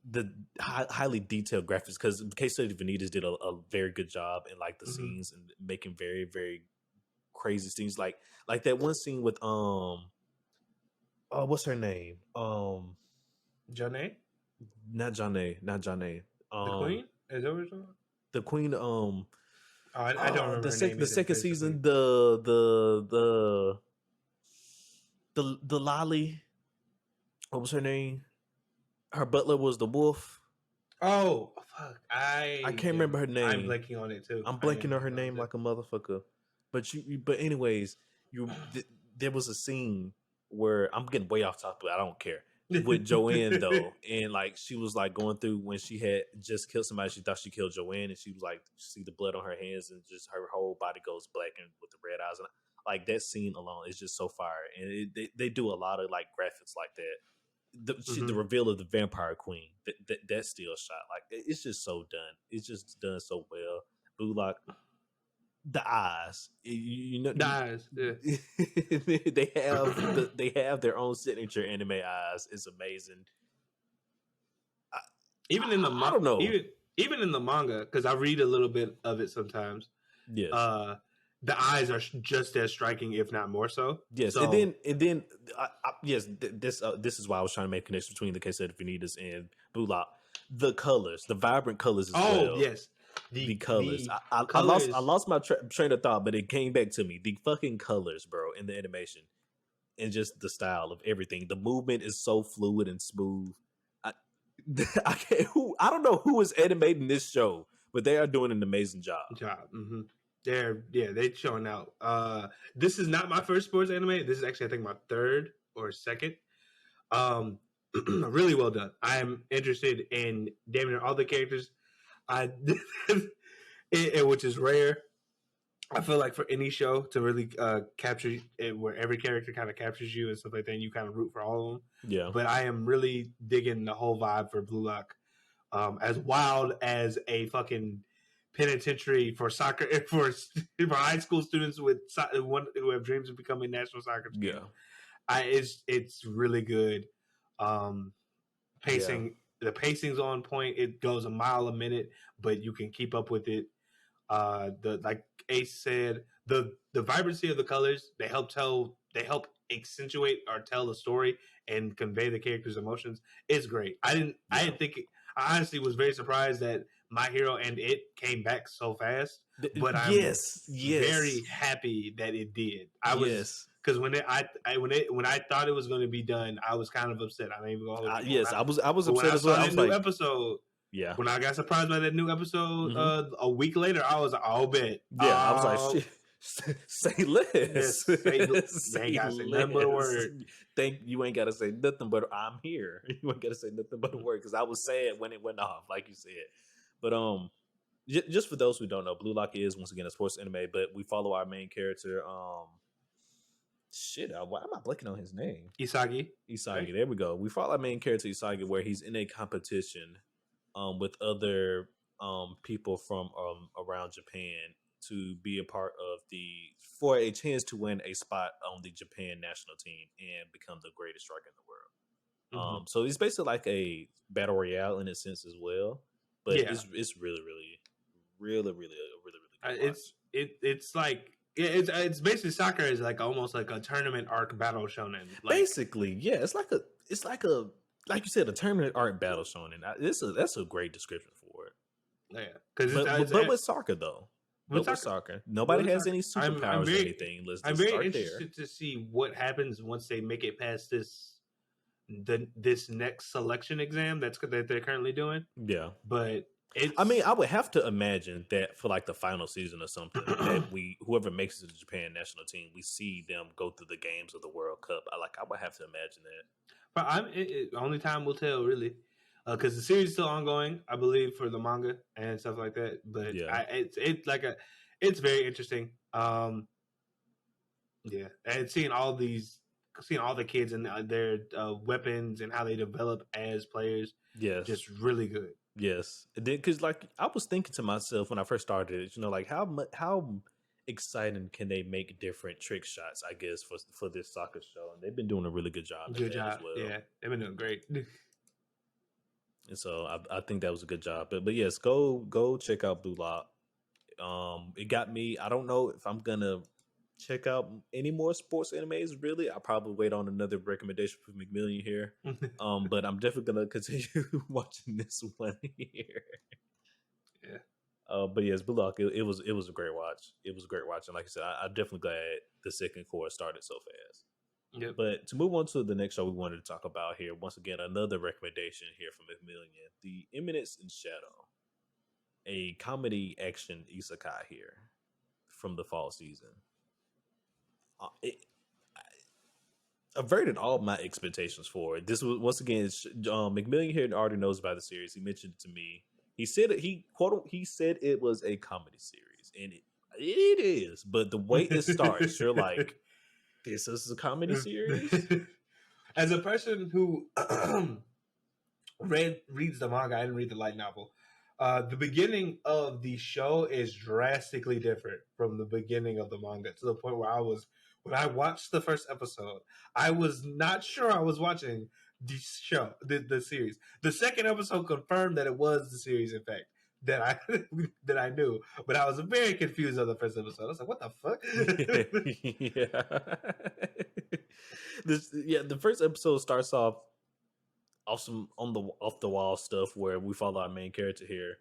the highly detailed graphics, because the case study of Vanitas did a very good job in like the scenes and making very, very crazy scenes, like that one scene with what's her name? Janae? Not Janae. The Queen? Is that what you're talking about? The Queen. I don't remember the second season. The Lolly. What was her name? Her butler was the wolf. Oh fuck! I can't remember her name. I'm blanking on it too. I'm blanking on her name like a motherfucker. But anyways, there was a scene where I'm getting way off topic. I don't care. With Joanne though, and like she was like going through when she had just killed somebody. She thought she killed Joanne, and she was like, see the blood on her hands, and just her whole body goes black and with the red eyes. And like that scene alone is just so fire. And they do a lot of like graphics like that. The reveal of the vampire queen, that still shot, like it's just so done. It's just done so well. Blue Lock, the eyes, The eyes. Yeah. they have their own signature anime eyes. It's amazing. Even in the I don't know. even in the manga, because I read a little bit of it sometimes. Yes. The eyes are just as striking, if not more so. Yes, so, and then yes, this is why I was trying to make a connection between the case of Vanitas and Blue Lock. The colors, the vibrant colors as well. Oh yes, the colors. The colors. I lost my train of thought, but it came back to me. The fucking colors, bro, in the animation, and just the style of everything. The movement is so fluid and smooth. I can't. I don't know who is animating this show, but they are doing an amazing job. Mm-hmm. They're showing out. This is not my first sports anime. This is actually I think my third or second. Really well done. I am interested in damn near all the characters. Which is rare. I feel like for any show to really capture it, where every character kind of captures you and stuff like that, and you kind of root for all of them. Yeah. But I am really digging the whole vibe for Blue Lock. As wild as a fucking penitentiary for soccer for high school students who have dreams of becoming national soccer team. Yeah. It's really good. Pacing. Yeah. The pacing's on point. It goes a mile a minute, but you can keep up with it. Like Ace said, the vibrancy of the colors, they help accentuate or tell the story and convey the character's emotions. It's great. I didn't think it, I honestly was very surprised that My Hero and It came back so fast, but I'm very happy that it did. I was because when I thought it was going to be done, I was kind of upset. I ain't even gonna hold you. I was upset as well. I was like, episode. Yeah. When I got surprised by that new epised a week later, I was like, "Oh, bet." Yeah, I was like, "Shit, say less." Yes, you ain't gotta say nothing but a word. You ain't gotta say nothing but I'm here. You ain't gotta say nothing but a word because I was sad when it went off, like you said. But just for those who don't know, Blue Lock is once again a sports anime, but we follow our main character. Why am I blanking on his name? Isagi. Right. There we go. We follow our main character Isagi, where he's in a competition with other people from around Japan to be a part of for a chance to win a spot on the Japan national team and become the greatest striker in the world. Mm-hmm. So it's basically like a battle royale in a sense as well, but it's really good. It's like it's basically soccer is like almost like a tournament arc battle shonen. Like, basically, yeah, it's like a like you said, a tournament art battle shonen. That's a great description for it. Yeah, but with soccer though, with soccer, nobody has any superpowers or anything. I'm very interested to see what happens once they make it past this next selection exam that they're currently doing. Yeah, but I would have to imagine that for like the final season or something, that whoever makes it to the Japan national team, we see them go through the games of the World Cup. I would have to imagine that. But only time will tell, really, because the series is still ongoing, I believe, for the manga and stuff like that. But it's very interesting. And seeing all the kids and their weapons and how they develop as players, just really good. Yes, because like I was thinking to myself when I first started it, like how exciting can they make different trick shots, I guess, for this soccer show, and they've been doing a really good job as well. Yeah, they've been doing great. And so I think that was a good job. But yes, go check out Blue Lock. It got me. I don't know if I'm gonna check out any more sports animes. Really, I'll probably wait on another recommendation from McMillian here. But I'm definitely gonna continue watching this one here. Yeah. But yes, Blue Lock, it was a great watch. It was a great watch, and like I said, I'm definitely glad the second course started so fast. Yep. But to move on to the next show we wanted to talk about here, once again, another recommendation here from McMillian, The Eminence in Shadow, a comedy action isekai here from the fall season. Averted all my expectations for it. This was once again McMillian here already knows about the series. He mentioned it to me. He said he said it was a comedy series, and it is. But the way it starts, you're like, this is a comedy series. As a person who reads the manga, I didn't read the light novel. The beginning of the show is drastically different from the beginning of the manga, to the point where when I watched the first episode, I was not sure I was watching the show, the series. The second episode confirmed that it was the series, in fact, that I knew, but I was very confused on the first episode. I was like, "What the fuck?" The first episode starts off some off the wall stuff where we follow our main character here.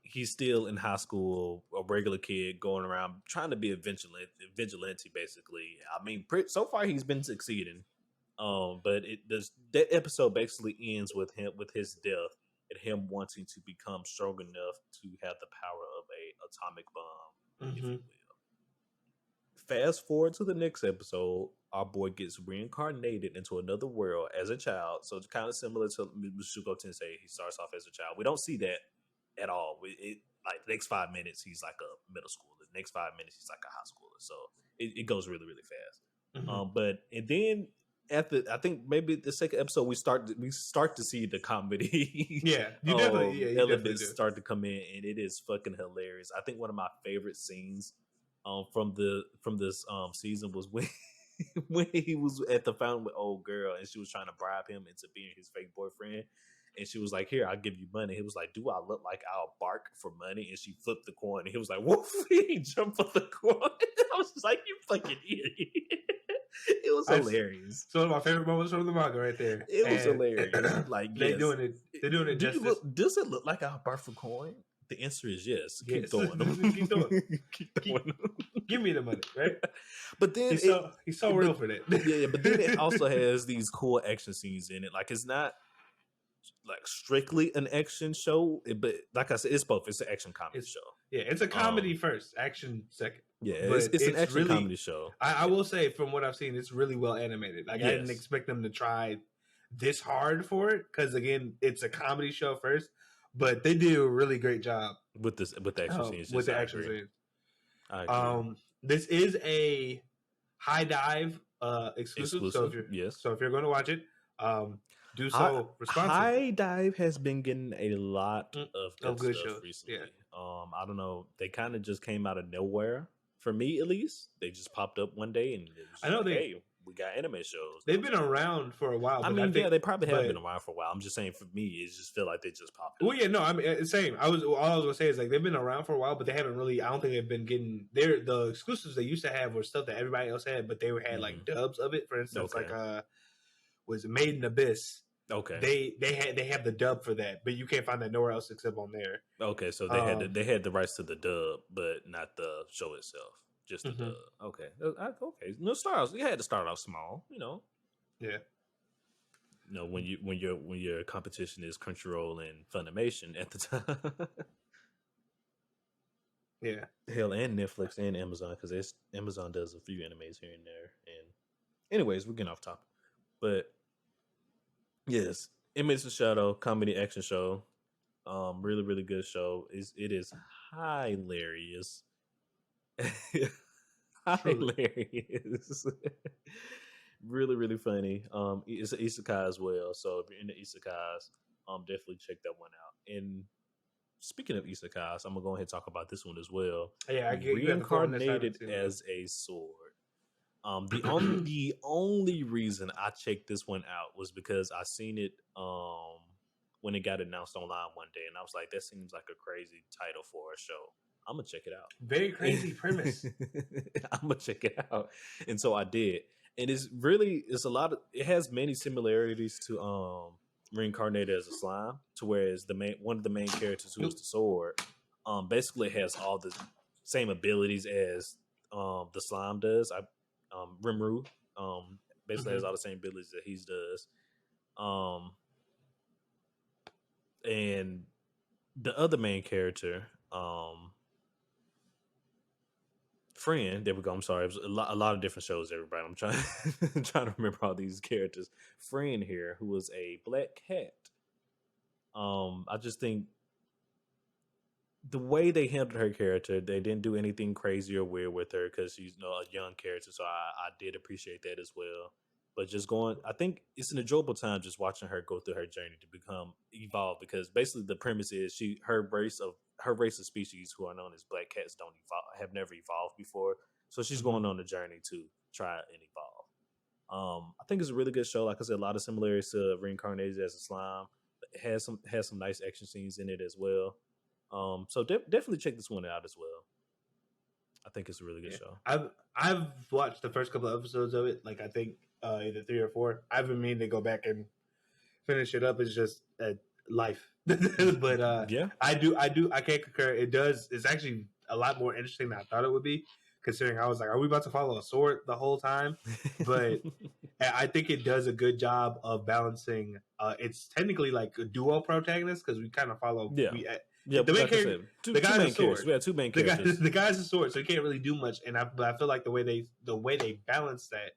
He's still in high school, a regular kid going around trying to be a vigilante, basically. I mean, so far he's been succeeding. But that episode basically ends with his death and him wanting to become strong enough to have the power of a atomic bomb, if you will. Fast forward to the next episode, our boy gets reincarnated into another world as a child. So it's kind of similar to Mushoku Tensei. He starts off as a child. We don't see that at all. Like the next 5 minutes, he's like a middle schooler. The next 5 minutes, he's like a high schooler. So it goes really, really fast. And then I think maybe the second episode, we start to see the comedy. Yeah, you definitely elements start to come in, and it is fucking hilarious. I think one of my favorite scenes from this season was when when he was at the fountain with old girl and she was trying to bribe him into being his fake boyfriend, and she was like, "Here, I'll give you money." He was like, "Do I look like I'll bark for money?" And she flipped the coin, and he was like, "Woof!" He jumped on the coin. I was just like, "You fucking idiot!" It was hilarious. So one of my favorite moments from the manga right there. It was hilarious. Like, they're doing it justice. Does it look like I'll bark for coin? The answer is yes. Keep throwing them. Keep throwing them. Give me the money, right? But then he's so real for that. Yeah, but then it also has these cool action scenes in it. Like, it's not like strictly an action show, but like I said, it's both. It's an action comedy show. Yeah, it's a comedy first, action second. Yeah, it's an action comedy show. I will say, from what I've seen, it's really well animated. Like, yes. I didn't expect them to try this hard for it, because again, it's a comedy show first. But they do a really great job with the action scenes. With the action scenes. I agree. This is a High Dive exclusive. So if you're going to watch it, do so responsibly. High Dive has been getting a lot of good stuff shows recently. Yeah. I don't know. They kind of just came out of nowhere for me, at least. They just popped up one day, and it was I know hey, we got anime shows. They've been around for a while. I mean, they probably have been around for a while. I'm just saying, for me, it just feel like they just popped up. Well, yeah, no, I mean, same. All I was gonna say is, like, they've been around for a while, but they haven't really. I don't think they've been getting the exclusives they used to have were stuff that everybody else had, but they had like dubs of it. For instance, like was it Made in Abyss? Okay, they have the dub for that, but you can't find that nowhere else except on there. Okay, so they had the rights to the dub, but not the show itself. Just the dub. Okay. Okay. No stars. You had to start off small, you know. Yeah. You know, when your competition is Crunchyroll and Funimation at the time. Yeah. Hell, and Netflix and Amazon, because Amazon does a few animes here and there. And anyways, we're getting off topic. But yes, Image of Shadow, comedy action show. Really, really good show. It is hilarious. Hilarious. Really, really funny. It's an isekai as well. So if you're into isekais, definitely check that one out. And speaking of isekais, I'm gonna go ahead and talk about this one as well. Yeah, Reincarnated as a sword. The only reason I checked this one out was because I seen it when it got announced online one day, and I was like, that seems like a crazy title for a show. I'm gonna check it out. Very crazy premise. I'm gonna check it out, and so I did. And it has many similarities to Reincarnated as a Slime, to whereas one of the main characters, who is the sword, basically has all the same abilities as the slime does. Rimuru, basically has all the same abilities that he does. And the other main character, friend. There we go. I'm sorry. It was a lot of different shows. Everybody, I'm trying trying to remember all these characters. Friend here, who was a black cat. I just think the way they handled her character, they didn't do anything crazy or weird with her because she's a young character. So I did appreciate that as well. But just I think it's an enjoyable time just watching her go through her journey to evolve. Because basically the premise is her race of species who are known as black cats have never evolved before. So she's going on a journey to try and evolve. I think it's a really good show. Like I said, a lot of similarities to Reincarnated as a Slime. It has some nice action scenes in it as well. So definitely check this one out as well. I think it's a really good show. I've watched the first couple of episodes of it. Like I think either 3 or 4. I've been meaning to go back and finish it up. It's just life, but I can't concur. It's actually a lot more interesting than I thought it would be. Considering I was like, are we about to follow a sword the whole time? But I think it does a good job of balancing. It's technically like a duo protagonist because we kind of follow. The main character, the guy's a sword. We have 2 main characters. The guy's a sword, so he can't really do much. But I feel like the way they balance that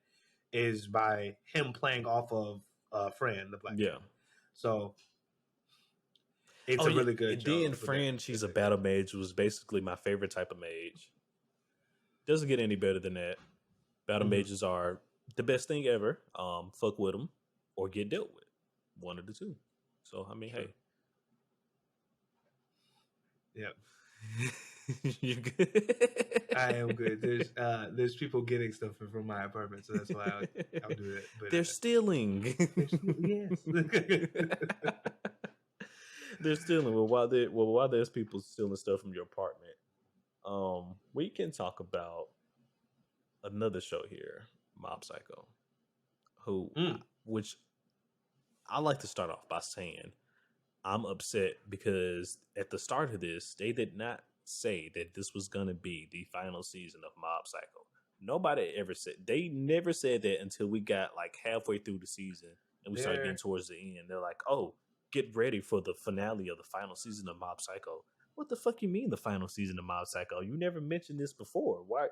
is by him playing off of Fran, the black guy. So it's a really good show. Then Fran, she's a battle mage, was basically my favorite type of mage. Doesn't get any better than that. Battle mages are the best thing ever. Fuck with them or get dealt with. One of the two. So I mean, hey. Yep. You're good. I am good. There's people getting stuff from my apartment, so that's why I'll do that. But, they're stealing. Yes. They're stealing. While there's people stealing stuff from your apartment, we can talk about another show here, Mob Psycho, which I like to start off by saying I'm upset because at the start of this, they did not say that this was going to be the final season of Mob Psycho. Nobody ever said. They never said that until we got like halfway through the season and we started getting towards the end. They're like, "Oh, get ready for the finale of the final season of Mob Psycho." What the fuck you mean the final season of Mob Psycho? You never mentioned this before. Why?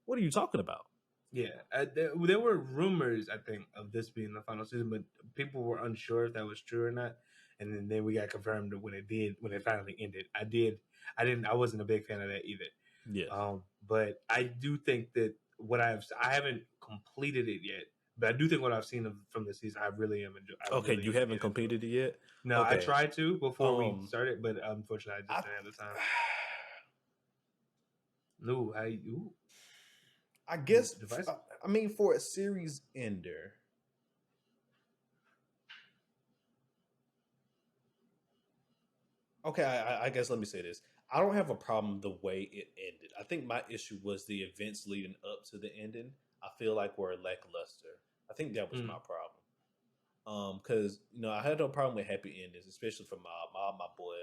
What are you talking about? Yeah, there were rumors, I think, of this being the final season, but people were unsure if that was true or not. And then we got confirmed when it finally ended. I wasn't a big fan of that either. Yeah. But I do think that I haven't completed it yet, but I do think what I've seen from the season, I really am enjoying. Okay, you haven't completed it yet? No, okay. I tried to before we started, but unfortunately, I just didn't have the time. No, I guess. I mean, for a series ender. Okay, I guess let me say this. I don't have a problem the way it ended. I think my issue was the events leading up to the ending. I feel like were lackluster. I think that was my problem. Because I had no problem with happy endings, especially for Mob. Mob, my boy,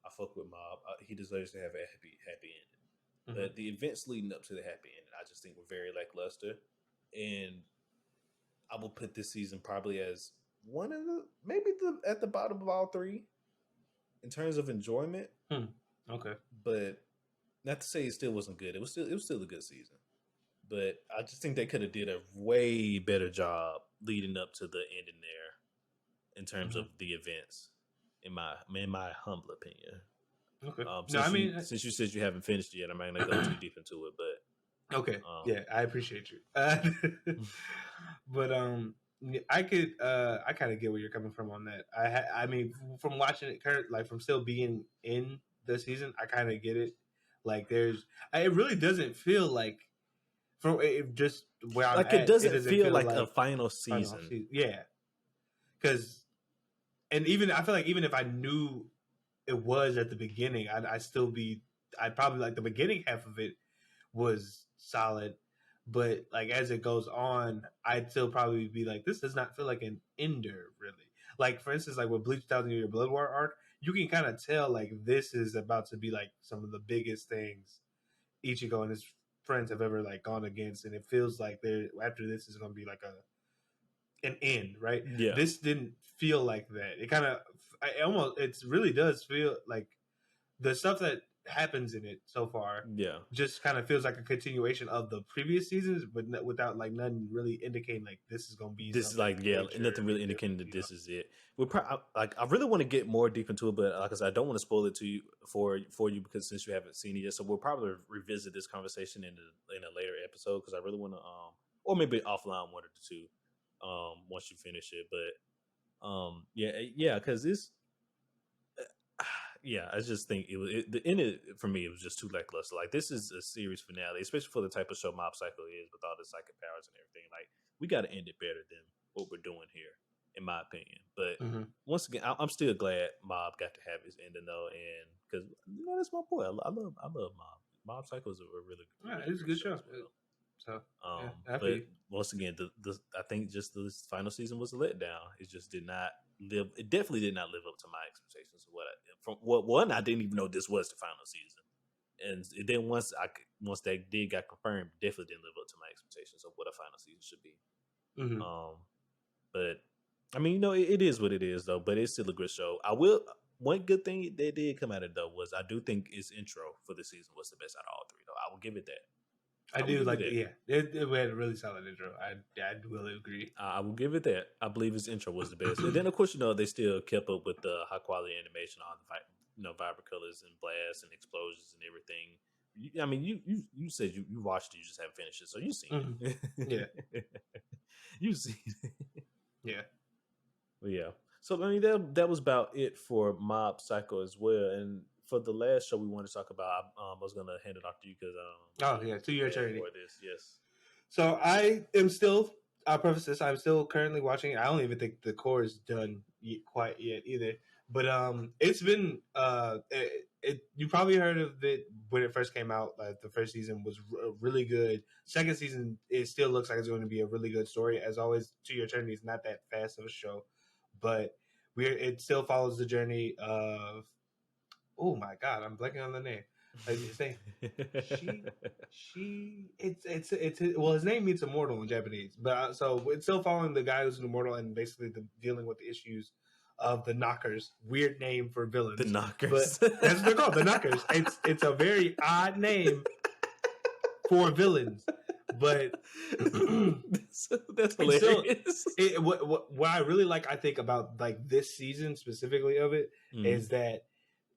I fuck with Mob. He deserves to have a happy ending. But the events leading up to the happy ending, I just think were very lackluster. And I will put this season probably as one of at the bottom of all 3. In terms of enjoyment, okay, but not to say it still wasn't good. It was still a good season, but I just think they could have did a way better job leading up to the ending there, in terms of the events. In my humble opinion. Okay. Since you said you haven't finished it yet, I'm not gonna go too deep into it, but okay, yeah, I appreciate you. But I kind of get where you're coming from on that. I mean, from watching it, like from still being in the season, I kind of get it. Like it really doesn't feel like just where I'm at. It doesn't feel like a final season. Yeah, because I feel like even if I knew it was at the beginning, I'd probably like the beginning half of it was solid. But like as it goes on, I'd still probably be like, this does not feel like an ender, really. Like for instance, like with Bleach 1000 Year Blood War arc, you can kind of tell like this is about to be like some of the biggest things Ichigo and his friends have ever like gone against, and it feels like after this is going to be like an end, right? Yeah. This didn't feel like that. It kind of, it really does feel like the stuff that happens in it so far Yeah. just kind of feels like a continuation of the previous seasons, but without like nothing really indicating like this is going to be This is something like, yeah, major, nothing really indicating that this is it. We're like, I really want to get more deep into it, but like I said, I don't want to spoil it to you for you because since you haven't seen it yet, so we'll probably revisit this conversation in a later episode because I really want to or maybe offline one or two once you finish it. But yeah, because this. Yeah, I just think the end for me. It was just too lackluster. Like this is a series finale, especially for the type of show Mob Psycho is with all the psychic powers and everything. Like we got to end it better than what we're doing here, in my opinion. But once again, I'm still glad Mob got to have his ending though, and because that's my boy. I love Mob. Mob Psycho is a really it's a good show. Well. So, but once again, I think just this final season was a letdown. It just did not live. It definitely did not live up to my expectations. I didn't even know this was the final season, and then once that did got confirmed, definitely didn't live up to my expectations of what a final season should be. But I mean, it is what it is though. But it's still a good show. One good thing that did come out of it though was I do think its intro for the season was the best out of all three though. I will give it that. I do like it. Yeah, it had a really solid intro. I will agree. I will give it that. I believe his intro was the best, and then of course they still kept up with the high quality animation on the vibrant colors and blasts and explosions and everything. I mean, you said you watched it, you just haven't finished it, so you've seen it. Yeah, you've seen it. Yeah, but yeah. So I mean that was about it for Mob Psycho as well, and. For the last show we wanted to talk about, I was going to hand it off to you because to your eternity. For this, yes. So I'll preface this. I'm still currently watching it. I don't even think the core is done quite yet either. But it's been you probably heard of it when it first came out. Like the first season was really good. Second season, it still looks like it's going to be a really good story. As always, To Your Eternity is not that fast of a show, but it still follows the journey of. Oh my God, I'm blanking on the name. His name, well, his name means immortal in Japanese, but so it's still following the guy who's an immortal and basically dealing with the issues of the Knockers. Weird name for villains. The Knockers, but that's what they're called, the Knockers. It's a very odd name for villains, but that's hilarious. What I really like, I think about like this season specifically of it is that.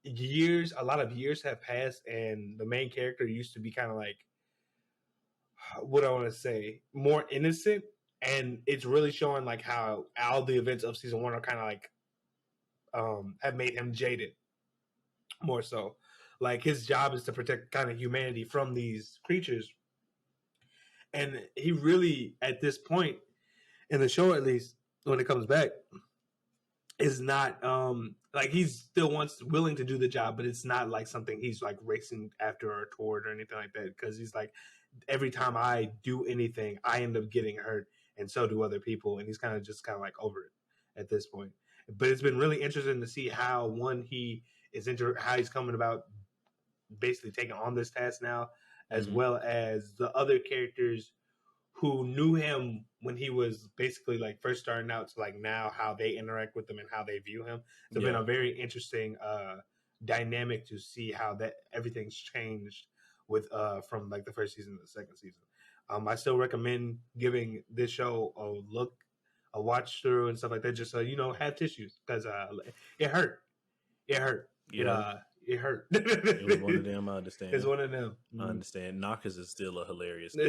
A lot of years have passed, and the main character used to be kind of like, what I want to say, more innocent, and it's really showing like how all the events of season 1 are kind of like have made him jaded, more so. Like his job is to protect kind of humanity from these creatures, and he really, at this point in the show, at least when it comes back, is not like he's still willing to do the job, but it's not like something he's like racing after or toward or anything like that, because he's like, every time I do anything I end up getting hurt, and so do other people, and he's kind of like over it at this point. But it's been really interesting to see how how he's coming about basically taking on this task now, as well as the other characters who knew him when he was basically like first starting out to like now how they interact with him and how they view him. It's been a very interesting dynamic to see how that everything's changed with from like the first season to the second season. I still recommend giving this show a watch through and stuff like that, just so have tissues, because it hurt. Yeah. It hurt. It was one of them. I understand. It's one of them. I understand. Knockers is still a hilarious name.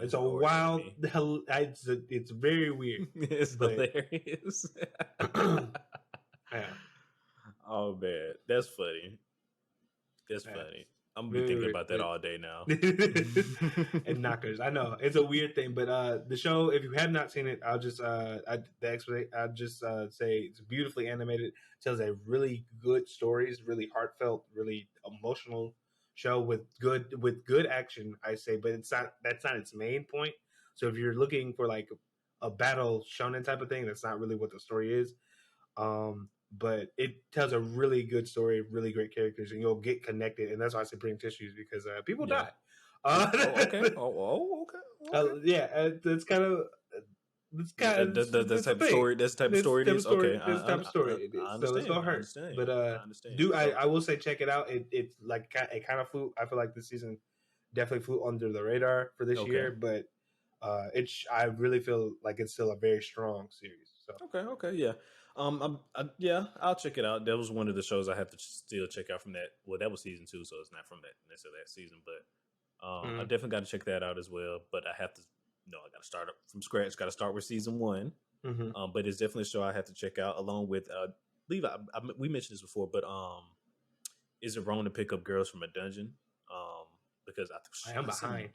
It's a wild. It's very weird. It's hilarious. Yeah. Oh man, that's funny. That's funny. I'm gonna be thinking about that all day now. And Knockers, I know it's a weird thing, but the show, if you have not seen it, I'll just say it's beautifully animated. Tells a really good stories, really heartfelt, really emotional show with good action, I say, but that's not its main point. So if you're looking for like a battle shonen type of thing, that's not really what the story is. But it tells a really good story, really great characters, and you'll get connected. And that's why I say bring tissues, because people die. Okay. Okay. Yeah, it's kind of It's kind of That's type of story. That's the type of story it is. Okay, This type of story it I is. So it's gonna understand. I hurt. understand. But I understand. I will say check it out. It's like it kind of flew. I feel like this season definitely flew under the radar for this year, but I really feel like it's still a very strong series. So Okay, yeah. Yeah, I'll check it out. That was one of the shows I have to still check out from that. Well, that was season 2, so it's not from that necessarily that season, but I definitely got to check that out as well. But I have to, I got to start up from scratch. Got to start with season 1. But it's definitely a show I have to check out along with. Leave. We mentioned this before, but is it wrong to pick up girls from a dungeon? Because I am behind.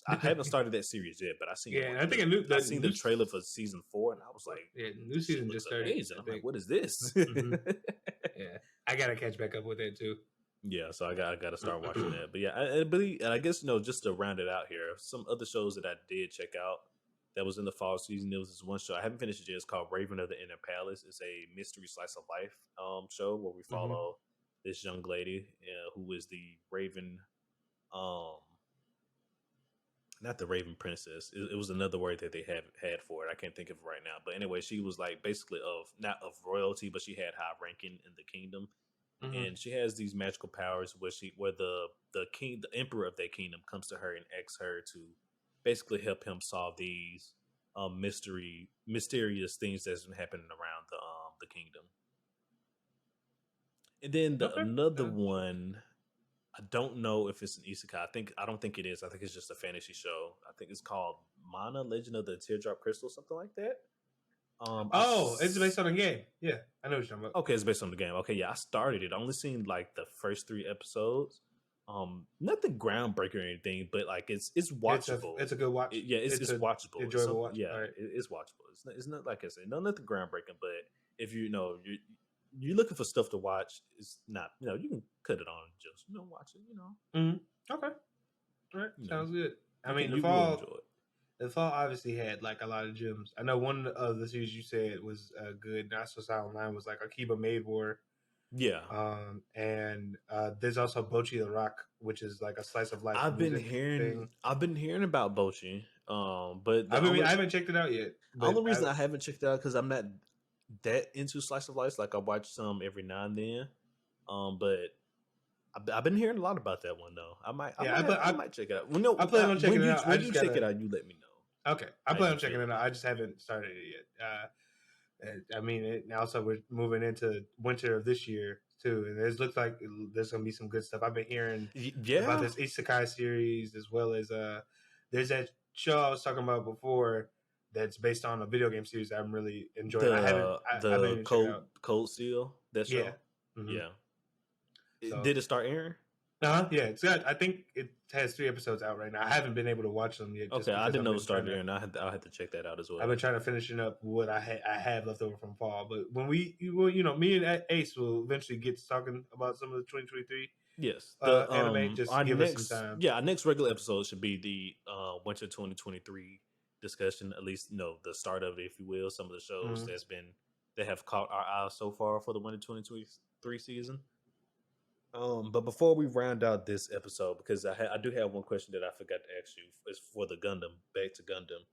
I haven't started that series yet, but I seen. Yeah, I seen the trailer for season 4, and I was like, new season just started. Amazing. I'm like, what is this? Yeah, I gotta catch back up with it too. Yeah, so I got to start watching that. But yeah, I guess just to round it out here, some other shows that I did check out that was in the fall season. There was this one show I haven't finished it yet. It's called Raven of the Inner Palace. It's a mystery slice of life show where we follow this young lady who is the Raven. Not the Raven Princess. It was another word that they had for it. I can't think of it right now. But anyway, she was like basically not of royalty, but she had high ranking in the kingdom, and she has these magical powers where the emperor of that kingdom comes to her and asks her to basically help him solve these mysterious things that's been happening around the kingdom. And then another one. I don't know if it's an isekai. I don't think it is. I think it's just a fantasy show. I think it's called Mana, Legend of the Teardrop Crystal, something like that. It's based on a game. Yeah, I know what you're talking about. Okay, it's based on the game. Okay, yeah, I started it. I only seen like the first 3 episodes. Nothing groundbreaking or anything, but like it's watchable. It's a good watch. It's watchable. Enjoyable watch. Yeah, right. It's watchable. It's not like I said, nothing groundbreaking. But if you're looking for stuff to watch, it's not, you can cut it on and just, watch it, Okay. All right. Sounds good. I mean, the fall obviously had like a lot of gems. I know one of the series you said was good. And I saw online was like Akiba Maid War. Yeah. And there's also Bocchi the Rock, which is like a slice of life. I've been hearing about Bocchi. But I haven't checked it out yet. The only reason I haven't checked it out because I'm not that into slice of life. Like I watch some every now and then, but I've been hearing a lot about that one though. I might check it out. Well, no, I plan on checking it out. When you check it out, you let me know. Okay, I plan on checking it out. I just haven't started it yet. I mean, also we're moving into winter of this year too, and it looks like there's gonna be some good stuff. I've been hearing about this Isekai series as well as there's that show I was talking about before. That's based on a video game series that I'm really enjoying. The Cold Steel. That show. Yeah. So, did it start airing? Yeah, it's got. I think it has 3 episodes out right now. I haven't been able to watch them yet. Okay, I didn't know it started airing. I'll have to check that out as well. I've been trying to finishing up what I have left over from fall. But when me and Ace will eventually get to talking about some of the 2023. Yes, the anime. Just give us some time. Yeah, our next regular episode should be the winter 2023. Discussion, at least the start of it, if you will. Some of the shows that have caught our eye so far for the winter 2023 season. But before we round out this episode, because I do have one question that I forgot to ask you, is for the Gundam. Back to Gundam.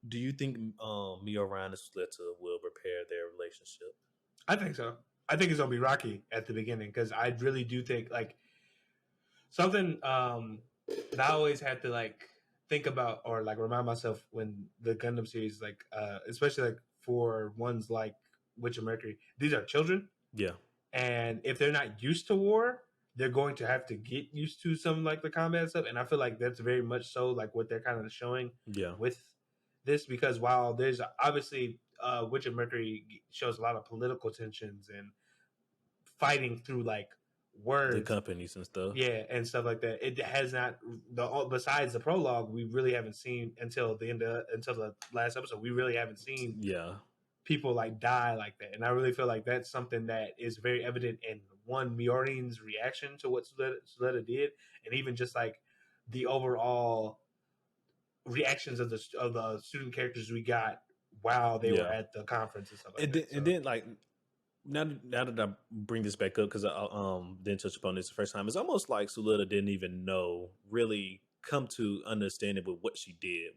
Do you think Miura and Suletta will repair their relationship? I think so. I think it's gonna be rocky at the beginning because I really do think like something that I always have to like think about or like remind myself when the Gundam series, like especially like for ones like Witch of Mercury, these are children. Yeah. And if they're not used to war, they're going to have to get used to some like the combat stuff. And I feel like that's very much so like what they're kind of showing with this, because while there's obviously Witch of Mercury shows a lot of political tensions and fighting through like words, the companies and stuff, and stuff like that. It has not besides the prologue, we really haven't seen until the last episode. We really haven't seen people like die like that, and I really feel like that's something that is very evident in Miorin's reaction to what Suletta did, and even just like the overall reactions of the student characters we got while they were at the conference and stuff like that. And then like. Now that I bring this back up, because I didn't touch upon this the first time, it's almost like Suletta didn't even really come to understanding with what she did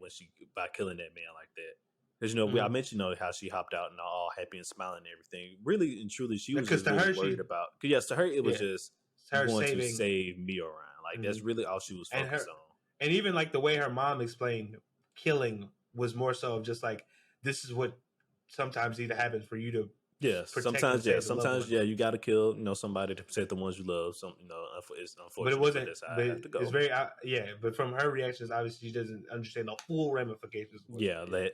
by killing that man like that. Because I mentioned how she hopped out and all happy and smiling and everything. Really and truly, she was Because just to really her, worried about. Because yes, to her, it was just her going to saving save me around. Like that's really all she was focused on. And even like the way her mom explained killing was more so of just like this is what sometimes either happens for you to sometimes you got to kill somebody to protect the ones you love. It's unfortunate, but it wasn't. That's how I have to go. It's very But from her reactions, obviously she doesn't understand the full ramifications.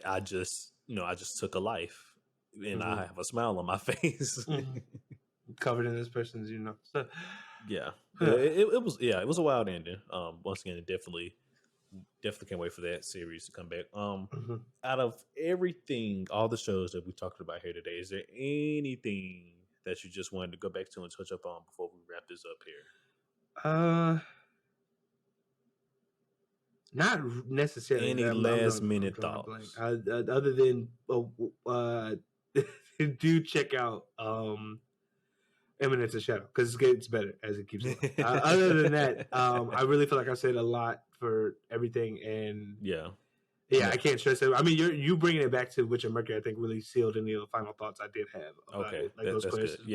I just took a life, and I have a smile on my face, covered in this person's So, it was a wild ending. Once again, definitely can't wait for that series to come back. Out of everything, all the shows that we talked about here today, is there anything that you just wanted to go back to and touch up on before we wrap this up here? Not necessarily. Any last minute thoughts? Other than do check out Eminence of Shadow because it gets better as it keeps going. Other than that, I really feel like I said a lot for everything, and I can't stress it. I mean, you bringing it back to Witch and Mercury, I think, really sealed any of the final thoughts I did have. About it. Like those questions. Good.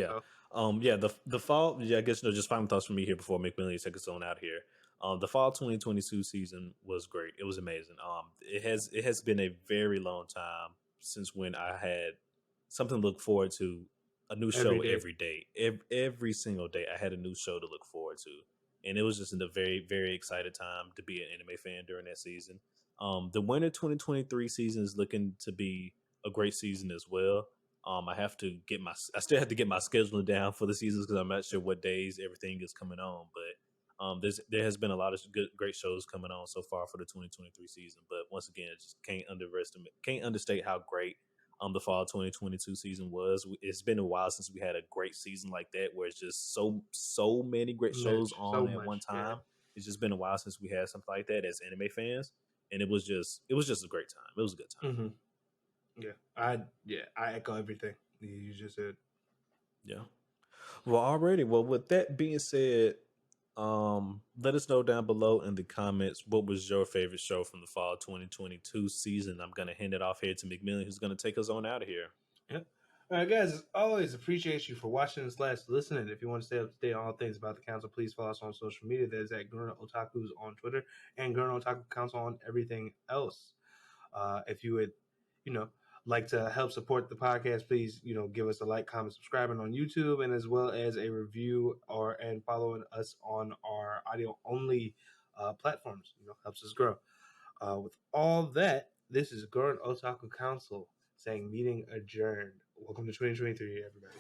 Yeah, the fall. Yeah, I guess just final thoughts from me here before McMillian takes us on out here. The fall 2022 season was great. It was amazing. It has been a very long time since when I had something to look forward to. A new show every day. Every single day, I had a new show to look forward to, and it was just a very, very excited time to be an anime fan during that season. The winter 2023 season is looking to be a great season as well. I still have to get my schedule down for the seasons because I'm not sure what days everything is coming on. But there has been a lot of great shows coming on so far for the 2023 season. But once again, just can't understate how great the fall 2022 season was. It's been a while since we had a great season like that, where it's just so many great shows on at one time. Yeah. It's just been a while since we had something like that as anime fans, and it was just a great time. It was a good time. I echo everything you just said. Yeah. Well, already. Well, with that being said, let us know down below in the comments what was your favorite show from the fall 2022 season. I'm gonna hand it off here to McMillian, who's gonna take us on out of here. Yeah. All right, guys. As always, appreciate you for watching this listening. If you want to stay up to date on all things about the council, please follow us on social media. That is at Gurren Otaku on Twitter and Gurren Otaku Council on everything else. If you would, like to help support the podcast, please, give us a like, comment, subscribing on YouTube, and as well as a review and following us on our audio only platforms. Helps us grow. With all that, this is Gurren Otaku Council saying meeting adjourned. Welcome to 2023, everybody.